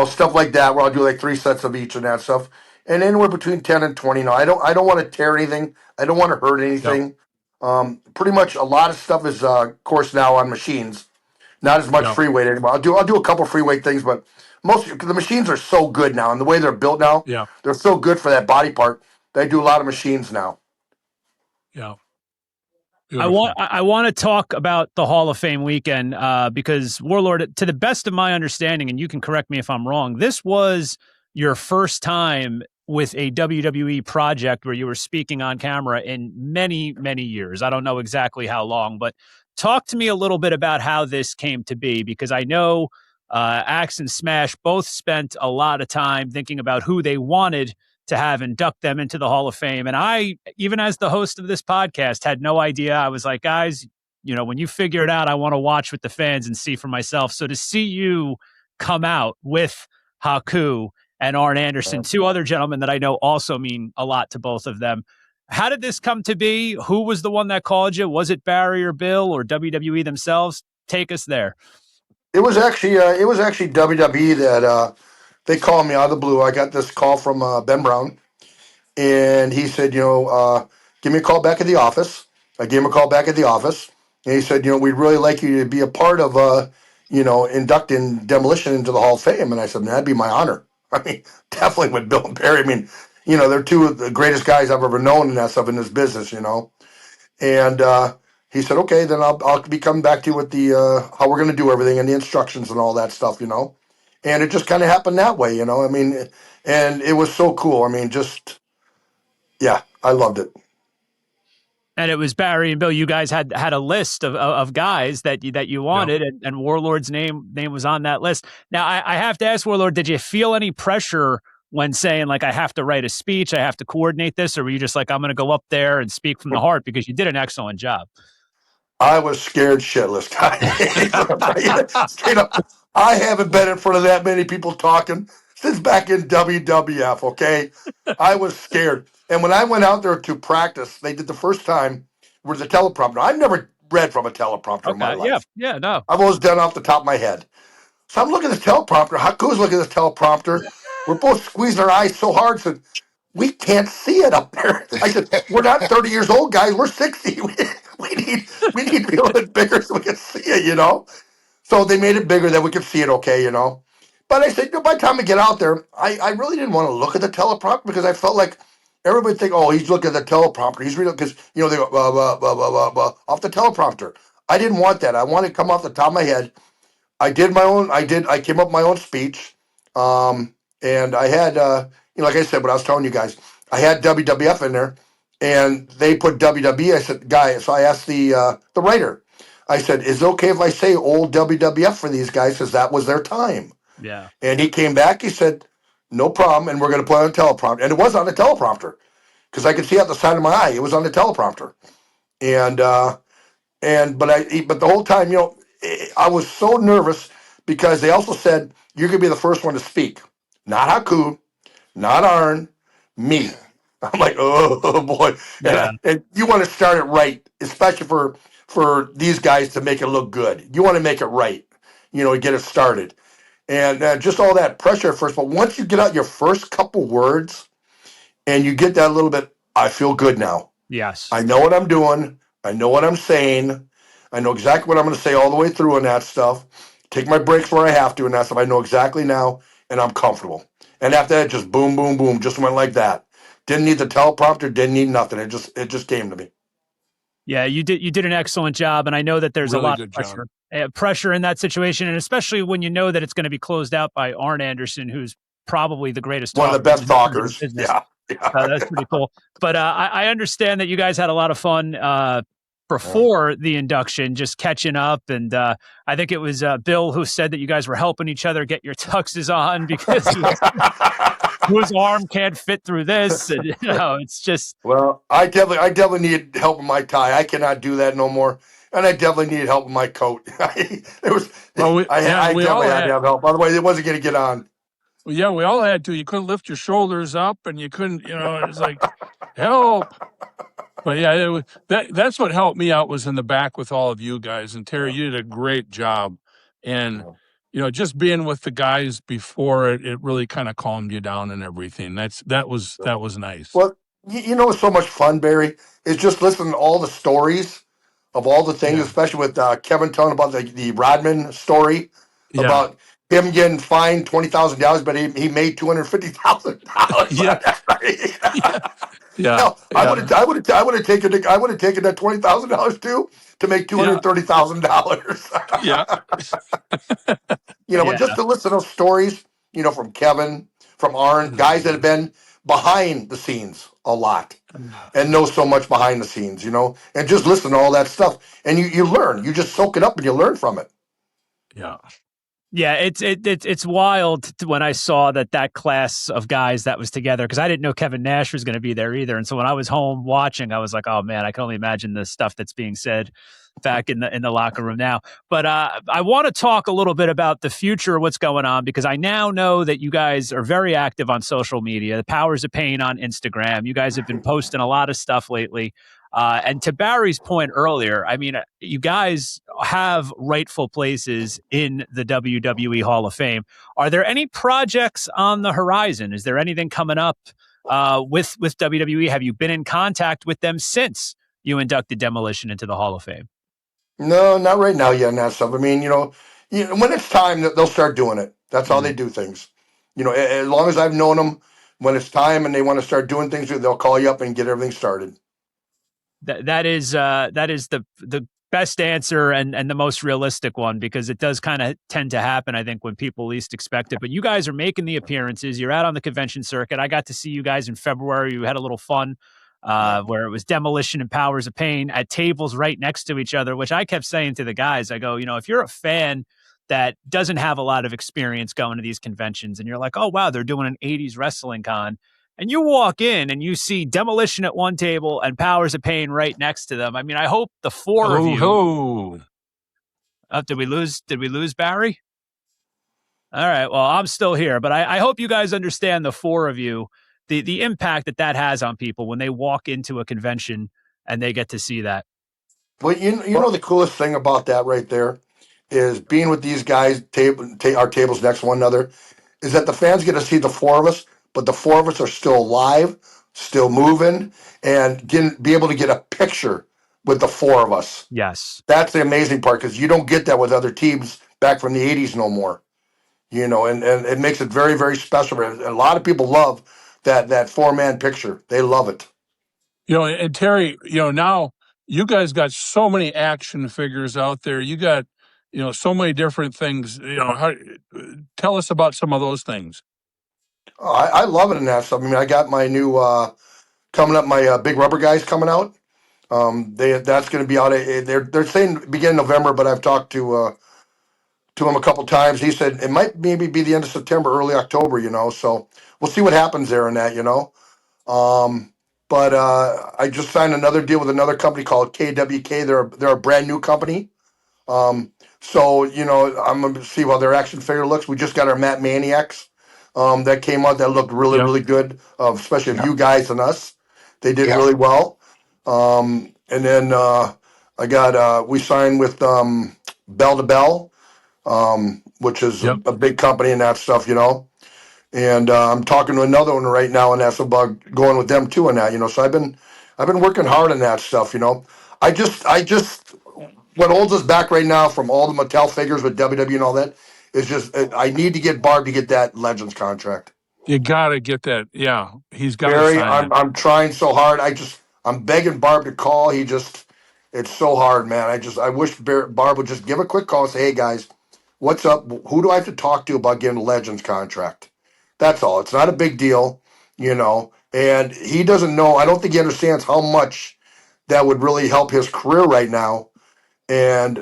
stuff like that, where I'll do like 3 sets of each and that stuff. And anywhere between 10 and 20. No, I don't want to tear anything. I don't want to hurt anything. Pretty much a lot of stuff is, of course, now on machines. Not as much free weight anymore. I'll do a couple free weight things, but most the machines are so good now, and the way they're built now, they're so good for that body part. They do a lot of machines now. Yeah. Beautiful. I want to talk about the Hall of Fame weekend because Warlord, to the best of my understanding, and you can correct me if I'm wrong, this was your first time with a WWE project where you were speaking on camera in many, many years. I don't know exactly how long, but talk to me a little bit about how this came to be, because I know Axe and Smash both spent a lot of time thinking about who they wanted to have induct them into the Hall of Fame. And I, even as the host of this podcast, had no idea. I was like, guys, when you figure it out, I want to watch with the fans and see for myself. So to see you come out with Haku and Arn Anderson, 2 other gentlemen that I know also mean a lot to both of them. How did this come to be? Who was the one that called you? Was it Barry or Bill or WWE themselves? Take us there. It was actually WWE that they called me out of the blue. I got this call from Ben Brown, and he said, give me a call back at the office. I gave him a call back at the office, and he said, we'd really like you to be a part of, inducting Demolition into the Hall of Fame. And I said, man, that'd be my honor. I mean, definitely with Bill and Barry. I mean, they're 2 of the greatest guys I've ever known and that stuff in this business, And he said, okay, then I'll be coming back to you with the how we're going to do everything and the instructions and all that stuff, And it just kind of happened that way, I mean, and it was so cool. I mean, I loved it. And it was Barry and Bill. You guys had a list of guys that you wanted, and Warlord's name was on that list. Now, I have to ask, Warlord, did you feel any pressure when saying, like, I have to write a speech, I have to coordinate this, or were you just like, I'm going to go up there and speak from the heart, because you did an excellent job? I was scared shitless. Straight up, I haven't been in front of that many people talking since back in WWF, okay? I was scared. And when I went out there to practice, they did the first time with the teleprompter. I've never read from a teleprompter in my life. Yeah, no. I've always done off the top of my head. So I'm looking at the teleprompter. Haku's looking at the teleprompter. We're both squeezing our eyes so hard. Said, we can't see it up there. I said, we're not 30 years old, guys. We're 60. We need to be a little bit bigger so we can see it, you know? So they made it bigger that we could see it okay, you know? But I said, by the time we get out there, I really didn't want to look at the teleprompter because I felt like everybody think, oh, he's looking at the teleprompter. He's reading, because, you know, they go, off the teleprompter. I didn't want that. I wanted to come off the top of my head. I came up with my own speech. And I had, like I said, what I was telling you guys, I had WWF in there and they put WWE. I said, so I asked the writer, I said, is it okay if I say old WWF for these guys? Because that was their time. Yeah. And he came back, he said, no problem. And we're going to put it on a teleprompter. And it was on the teleprompter because I could see out the side of my eye. It was on the teleprompter. But the whole time, you know, I was so nervous because they also said, you're going to be the first one to speak. Not Haku, not Arn, me. I'm like, oh boy. Yeah. And you want to start it right, especially for these guys to make it look good. You want to make it right, you know, get it started. And just all that pressure at first. But once you get out your first couple words and you get that little bit, I feel good now. Yes. I know what I'm doing. I know what I'm saying. I know exactly what I'm going to say all the way through and that stuff. Take my breaks where I have to and that stuff. I know exactly now, and I'm comfortable. And after that, just boom, boom, boom, just went like that. Didn't need the teleprompter, didn't need nothing. It just came to me. Yeah, you did an excellent job, and I know that there's Really a lot good of pressure in that situation, and especially when you know that it's going to be closed out by Arn Anderson, who's probably the greatest, one of the best talkers. Yeah. That's pretty cool. But I understand that you guys had a lot of fun before the induction, just catching up, and I think it was Bill who said that you guys were helping each other get your tuxes on because whose arm can't fit through this, and you know, it's just. Well, I definitely need help with my tie. I cannot do that no more, and I definitely need help with my coat. I definitely had to have help. Otherwise, it wasn't going to get on. Well, yeah, we all had to. You couldn't lift your shoulders up, and you couldn't, you know, it's like, help. But yeah, that's what helped me out was in the back with all of you guys. And Terry, you did a great job. And, you know, just being with the guys before it really kind of calmed you down and everything. That was nice. Well, you know what's so much fun, Barry, is just listening to all the stories of all the things, especially with Kevin telling about the Rodman story about him getting fined $20,000, but he made $250,000. Yeah. Hell, I would have taken that $20,000 too to make $230,000. Yeah. You know, but just to listen to those stories, you know, from Kevin, from Arn, guys that have been behind the scenes a lot and know so much behind the scenes, you know, and just listen to all that stuff. And you learn, you just soak it up and you learn from it. Yeah. Yeah, it's wild when I saw that class of guys that was together, because I didn't know Kevin Nash was going to be there either. And so when I was home watching, I was like, oh man, I can only imagine the stuff that's being said back in the locker room now. But I want to talk a little bit about the future of what's going on, because I now know that you guys are very active on social media. The Powers of Pain on Instagram. You guys have been posting a lot of stuff lately. And to Barry's point earlier, I mean, you guys have rightful places in the WWE Hall of Fame. Are there any projects on the horizon? Is there anything coming up with WWE? Have you been in contact with them since you inducted Demolition into the Hall of Fame? No, not right now yet, and that stuff. I mean, you know, when it's time, they'll start doing it. That's how they do things. You know, as long as I've known them, when it's time and they want to start doing things, they'll call you up and get everything started. That is the best answer and the most realistic one, because it does kind of tend to happen, I think, when people least expect it. But you guys are making the appearances. You're out on the convention circuit. I got to see you guys in February. You had a little fun where it was Demolition and Powers of Pain at tables right next to each other, which I kept saying to the guys, I go, you know, if you're a fan that doesn't have a lot of experience going to these conventions and you're like, oh, wow, they're doing an 80s wrestling con, and you walk in and you see Demolition at one table and Powers of Pain right next to them. I mean, I hope the four of you. Did we lose Barry? All right. Well, I'm still here, but I hope you guys understand, the four of you, the impact that has on people when they walk into a convention and they get to see that. Well, you know the coolest thing about that right there is being with these guys, our tables next to one another, is that the fans get to see the four of us, but the four of us are still alive, still moving, and be able to get a picture with the four of us. Yes. That's the amazing part, because you don't get that with other teams back from the 80s no more. And it makes it very, very special. A lot of people love that four-man picture. They love it. And Terry, now you guys got so many action figures out there. You got, so many different things. Tell us about some of those things. Oh, I love it in that stuff. I mean, I got my new coming up. My big rubber guys coming out. That's going to be out. They're saying beginning November, but I've talked to him a couple times. He said it might maybe be the end of September, early October. So we'll see what happens there in that. But I just signed another deal with another company called KWK. They're a brand new company. So I'm gonna see how their action figure looks. We just got our Matt Maniacs that came out that looked really, really good, especially of you guys and us. They did really well. And then I got we signed with Bell to Bell, which is a big company and that stuff, And I'm talking to another one right now, and that's about going with them too, and that, So I've been working hard on that stuff, I just what holds us back right now from all the Mattel figures with WWE and all that is just I need to get Barb to get that Legends contract. You gotta get that. Yeah, he's got Barry, to sign I'm trying so hard. I'm begging Barb to call. It's so hard, man. I wish Barb would just give a quick call and say, hey guys, what's up? Who do I have to talk to about getting a Legends contract? That's all. It's not a big deal, and he doesn't know. I don't think he understands how much that would really help his career right now. And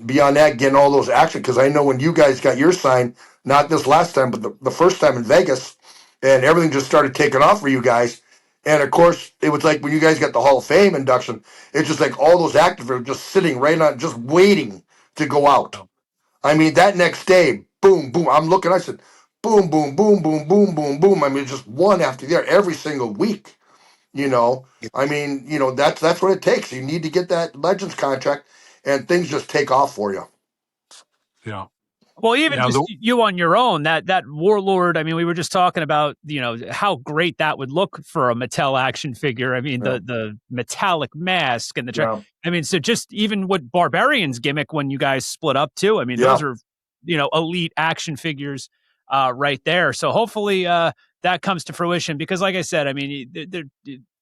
beyond that, getting all those action, because I know when you guys got your sign, not this last time, but the first time in Vegas, and everything just started taking off for you guys. And of course, it was like when you guys got the Hall of Fame induction, it's just like all those actors are just sitting right on, just waiting to go out. I mean, that next day, boom, boom. I'm looking, I said, boom, boom, boom, boom, boom, boom, boom. I mean, just one after the other every single week. I mean, that's what it takes. You need to get that Legends contract, and things just take off for you. Yeah. Well, even just you on your own, that Warlord, I mean, we were just talking about, how great that would look for a Mattel action figure. I mean, the metallic mask and I mean, so just even what Barbarian's gimmick when you guys split up too. I mean, those are, elite action figures right there. So hopefully that comes to fruition, because like I said, I mean,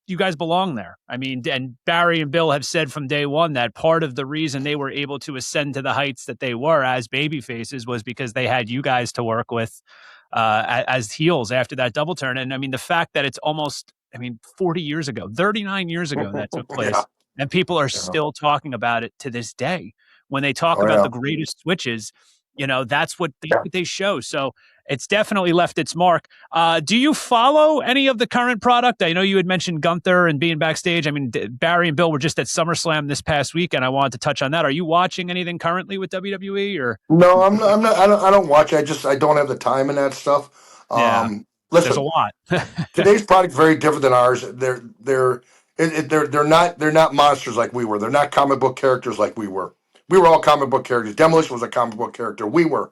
you guys belong there. I mean, and Barry and Bill have said from day one that part of the reason they were able to ascend to the heights that they were as baby faces was because they had you guys to work with as heels after that double turn. And I mean, the fact that it's almost, 40 years ago, 39 years ago that took place, and people are still talking about it to this day. When they talk about the greatest switches, that's what they show. So it's definitely left its mark. Do you follow any of the current product? I know you had mentioned Gunther and being backstage. I mean, Barry and Bill were just at SummerSlam this past week, and I wanted to touch on that. Are you watching anything currently with WWE or? No, I'm not. I don't watch. I don't have the time in that stuff. Listen, there's a lot. Today's product is very different than ours. They're not monsters like we were. They're not comic book characters like we were. We were all comic book characters. Demolition was a comic book character. We were.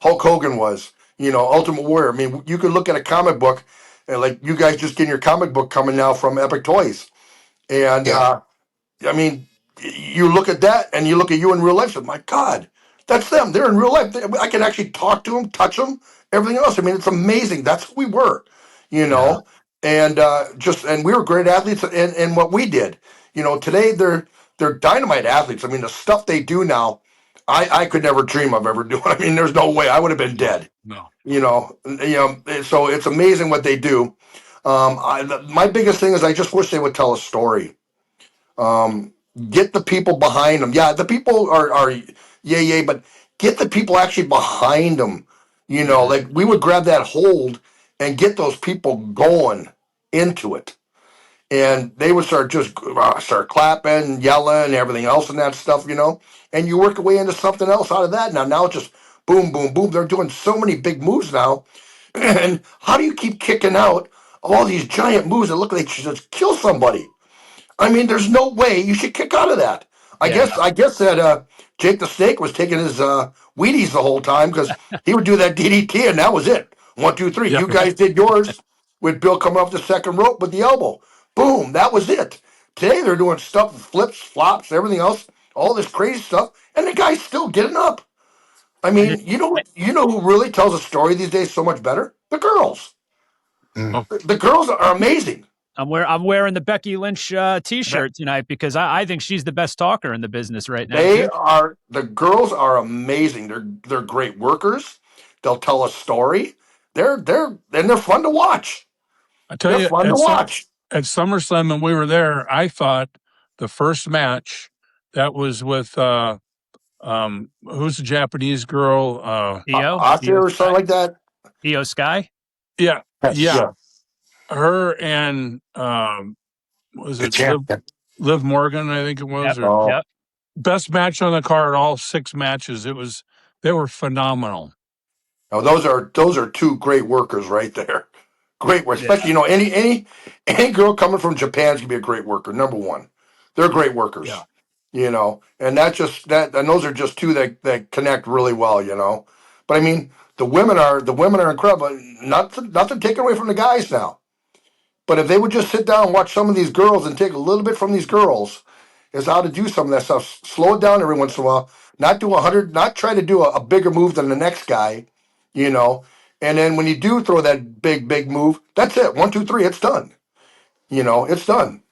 Hulk Hogan was. Ultimate Warrior. I mean, you could look at a comic book, and like you guys just getting your comic book coming now from Epic Toys, and I mean, you look at that and you look at you in real life. And my God, that's them. They're in real life. I can actually talk to them, touch them, everything else. I mean, it's amazing. That's who we were, and and we were great athletes in what we did. Today they're dynamite athletes. I mean, the stuff they do now, I could never dream of ever doing. I mean, there's no way. I would have been dead. No. So it's amazing what they do. My biggest thing is I just wish they would tell a story. Get the people behind them. Yeah, the people are yay, but get the people actually behind them. Like we would grab that hold and get those people going into it. And they would start clapping, yelling, and everything else and that stuff, and you work your way into something else out of that. Now it's just boom, boom, boom. They're doing so many big moves now. And how do you keep kicking out all these giant moves that look like they should just kill somebody? I mean, there's no way you should kick out of that. I guess that Jake the Snake was taking his Wheaties the whole time, because he would do that DDT and that was it. 1, 2, 3. You guys did yours. with Bill coming off the second rope with the elbow. Boom, that was it. Today they're doing stuff, flips, flops, everything else, all this crazy stuff, and the guy's still getting up. I mean, you know who really tells a story these days so much better? The girls. Mm. The girls are amazing. I'm wearing the Becky Lynch T-shirt tonight because I think she's the best talker in the business right now. The girls are amazing. They're great workers. They'll tell a story. They're fun to watch. I tell you, fun to watch. At SummerSlam when we were there, I thought the first match that was with who's the Japanese girl? Asuka or something like that. Io Sky. Yeah. Her and was it Liv Morgan? I think it was. Yep. Best match on the card. All 6 matches. They were phenomenal. Oh, those are 2 great workers right there. Great work, especially any girl coming from Japan is gonna be a great worker. Number one, they're great workers. Yeah. And and those are just 2 that connect really well. But I mean, the women are incredible. Nothing taken away from the guys now. But if they would just sit down and watch some of these girls and take a little bit from these girls, is how to do some of that stuff. Slow it down every once in a while. Not do 100. Not try to do a bigger move than the next guy. And then when you do throw that big move, that's it. 1, 2, 3, it's done. It's done.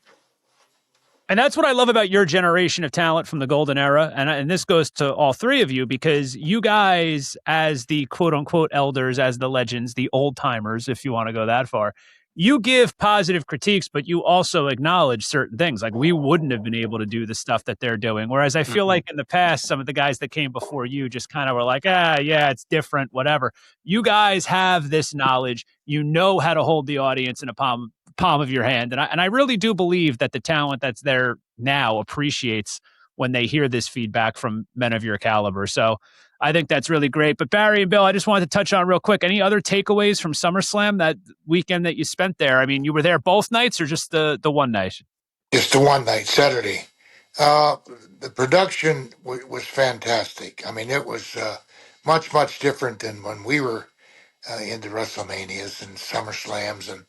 And that's what I love about your generation of talent from the golden era. And this goes to all 3 of you, because you guys, as the quote unquote elders, as the legends, the old timers, if you want to go that far, you give positive critiques, but you also acknowledge certain things. Like, we wouldn't have been able to do the stuff that they're doing. Whereas I feel like in the past, some of the guys that came before you just kind of were like, yeah, it's different, whatever. You guys have this knowledge. You know how to hold the audience in a palm of your hand. And I really do believe that the talent that's there now appreciates when they hear this feedback from men of your caliber. So I think that's really great. But Barry and Bill, I just wanted to touch on real quick, any other takeaways from SummerSlam, that weekend that you spent there? I mean, you were there both nights or just the one night? Just the one night, Saturday. The production was fantastic. I mean, it was much, much different than when we were into WrestleManias and SummerSlams and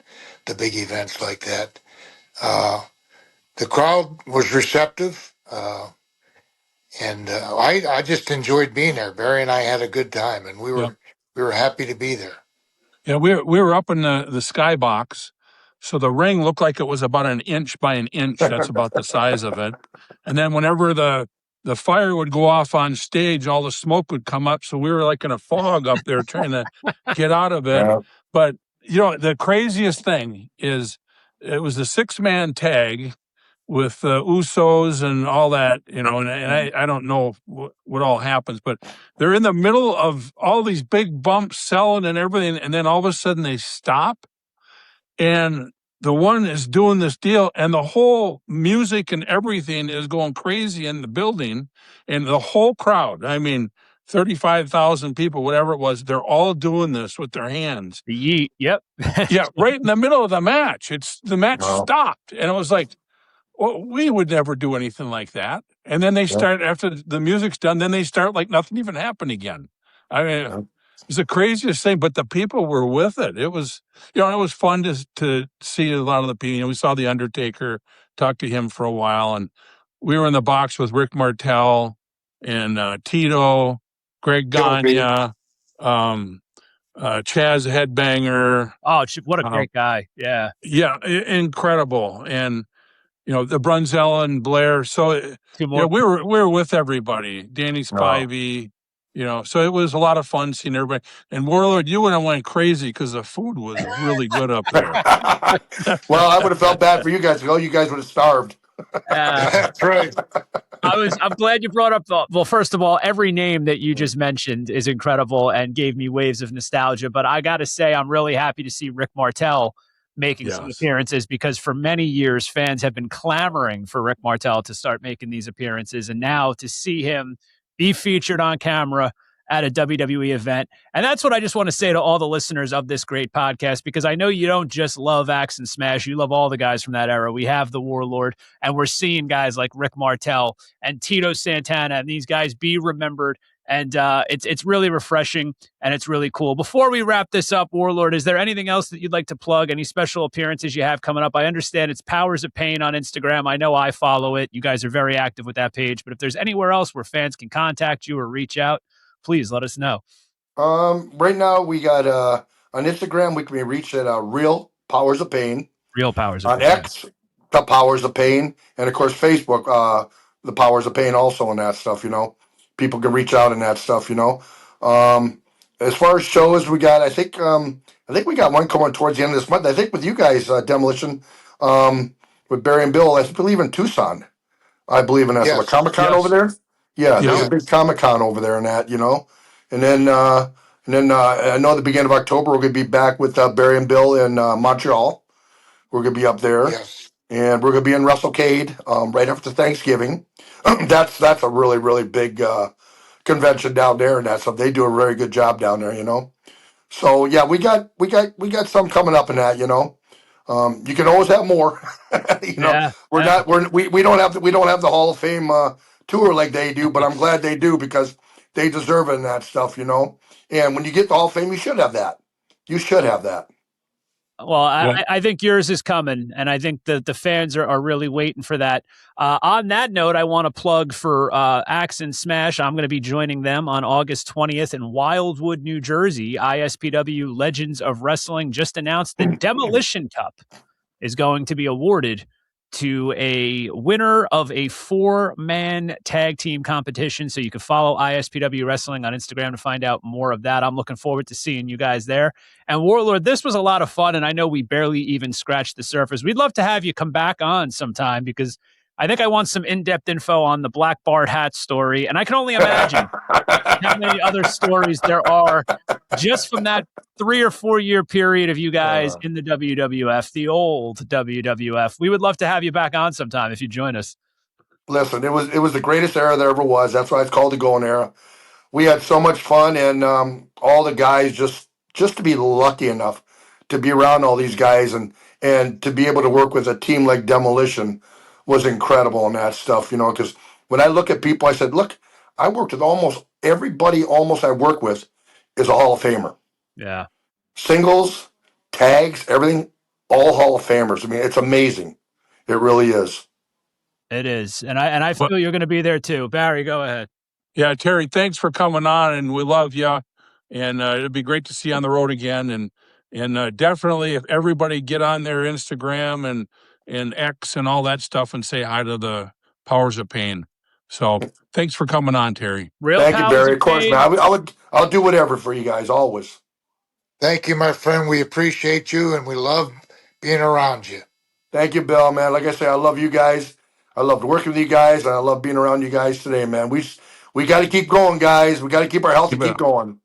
the big events like that. The crowd was receptive. And I just enjoyed being there. Barry and I had a good time, and we were happy to be there. Yeah, we were up in the skybox, so the ring looked like it was about 1 inch by 1 inch. That's about the size of it. And then whenever the fire would go off on stage, all the smoke would come up. So we were like in a fog up there trying to get out of it. Yeah. But the craziest thing is it was the 6-man tag with Usos and all that, and I don't know what all happens, but they're in the middle of all these big bumps selling and everything, and then all of a sudden they stop, and the one is doing this deal, and the whole music and everything is going crazy in the building, and the whole crowd, 35,000 people, whatever it was, they're all doing this with their hands. Yep. Yeah, right in the middle of the match. The match stopped, and it was like, well, we would never do anything like that. And then they start, after the music's done, then they start like nothing even happened again. It was the craziest thing, but the people were with it. It was, it was fun to see a lot of the people. We saw The Undertaker, talked to him for a while, and we were in the box with Rick Martel and Tito, Greg Gagne, Chaz Headbanger. Oh, what a great guy. Yeah. Yeah, incredible. And the Brunzell and Blair. So we were with everybody. Danny Spivey, so it was a lot of fun seeing everybody. And Warlord, you and I went crazy because the food was really good up there. Well, I would have felt bad for you guys. You guys would have starved. That's right. I'm glad you brought up well, first of all, every name that you just mentioned is incredible and gave me waves of nostalgia. But I got to say, I'm really happy to see Rick Martel making some appearances, because for many years fans have been clamoring for Rick Martel to start making these appearances, and now to see him be featured on camera at a WWE event. And that's what I just want to say to all the listeners of this great podcast, because I know you don't just love Axe and Smash, you love all the guys from that era. We have the Warlord, and we're seeing guys like Rick Martel and Tito Santana, and these guys be remembered And it's really refreshing and it's really cool. Before we wrap this up, Warlord, is there anything else that you'd like to plug? Any special appearances you have coming up? I understand it's Powers of Pain on Instagram. I know I follow it. You guys are very active with that page. But if there's anywhere else where fans can contact you or reach out, please let us know. Right now we got on Instagram we can be reached at Real Powers of Pain. Real Powers of on Pain. X, the Powers of Pain, and of course Facebook, the Powers of Pain also and that stuff. People can reach out and that stuff. As far as shows we got, I think we got one coming towards the end of this month. I think with you guys, Demolition, with Barry and Bill, I believe in Tucson. I believe in that. Yes. Comic-Con over there. Yeah, there's a big Comic-Con over there and that, and then I know at the beginning of October we're going to be back with Barry and Bill in Montreal. We're going to be up there. Yes. And we're going to be in WrestleCade right after Thanksgiving. That's a really, really big convention down there and that stuff. They do a very good job down there, So yeah, we got some coming up in that, you can always have more. We don't have the Hall of Fame tour like they do, but I'm glad they do because they deserve it and that stuff, And when you get the Hall of Fame, you should have that. You should have that. Well, I think yours is coming, and I think the fans are really waiting for that. On that note, I want to plug for Axe and Smash. I'm going to be joining them on August 20th in Wildwood, New Jersey. ISPW Legends of Wrestling just announced the Demolition Cup is going to be awarded to a winner of a 4-man tag team competition. So you can follow ISPW Wrestling on Instagram to find out more of that. I'm looking forward to seeing you guys there. And Warlord, this was a lot of fun, and I know we barely even scratched the surface. We'd love to have you come back on sometime because I think I want some in-depth info on the Black Bart hat story, and I can only imagine how many other stories there are just from that 3 or 4 year period of you guys in the WWF, the old WWF. We would love to have you back on sometime if you join us. Listen, it was the greatest era there ever was. That's why it's called the Golden Era. We had so much fun, and all the guys just to be lucky enough to be around all these guys and to be able to work with a team like Demolition was incredible and that stuff, because when I look at people, I said, look, I worked with almost everybody I work with is a Hall of Famer. Yeah. Singles, tags, everything, all Hall of Famers. I mean, it's amazing. It really is. It is. And I feel you're going to be there too. Barry, go ahead. Yeah, Terry, thanks for coming on, and we love you. And it'd be great to see you on the road again. And definitely, if everybody get on their Instagram and X and all that stuff and say hi to the Powers of Pain. So thanks for coming on, Terry. Thank you, Barry. Of course, man. I'll do whatever for you guys, always. Thank you, my friend. We appreciate you, and we love being around you. Thank you, Bill, man. Like I say, I love you guys. I love working with you guys, and I love being around you guys today, man. We got to keep going, guys. We got to keep our health and keep going.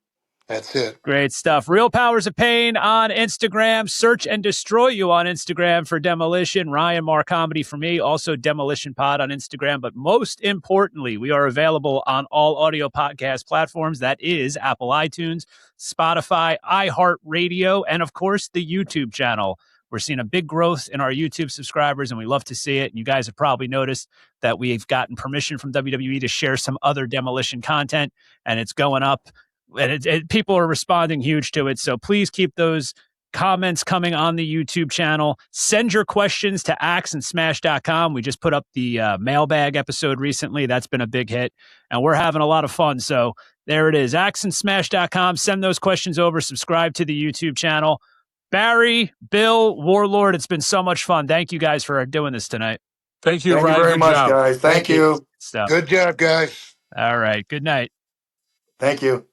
That's it. Great stuff. Real Powers of Pain on Instagram. Search and Destroy You on Instagram for Demolition. Ryan Marr Comedy for me. Also Demolition Pod on Instagram. But most importantly, we are available on all audio podcast platforms. That is Apple iTunes, Spotify, iHeartRadio, and of course the YouTube channel. We're seeing a big growth in our YouTube subscribers, and we love to see it. You guys have probably noticed that we've gotten permission from WWE to share some other Demolition content, and it's going up. And people are responding huge to it. So please keep those comments coming on the YouTube channel. Send your questions to axeandsmash.com. We just put up the mailbag episode recently. That's been a big hit, and we're having a lot of fun. So there it is, axeandsmash.com. Send those questions over. Subscribe to the YouTube channel. Barry, Bill, Warlord, it's been so much fun. Thank you guys for doing this tonight. Thank you, Ryan. Thank you very much, guys. Thank you. Good job, guys. All right. Good night. Thank you.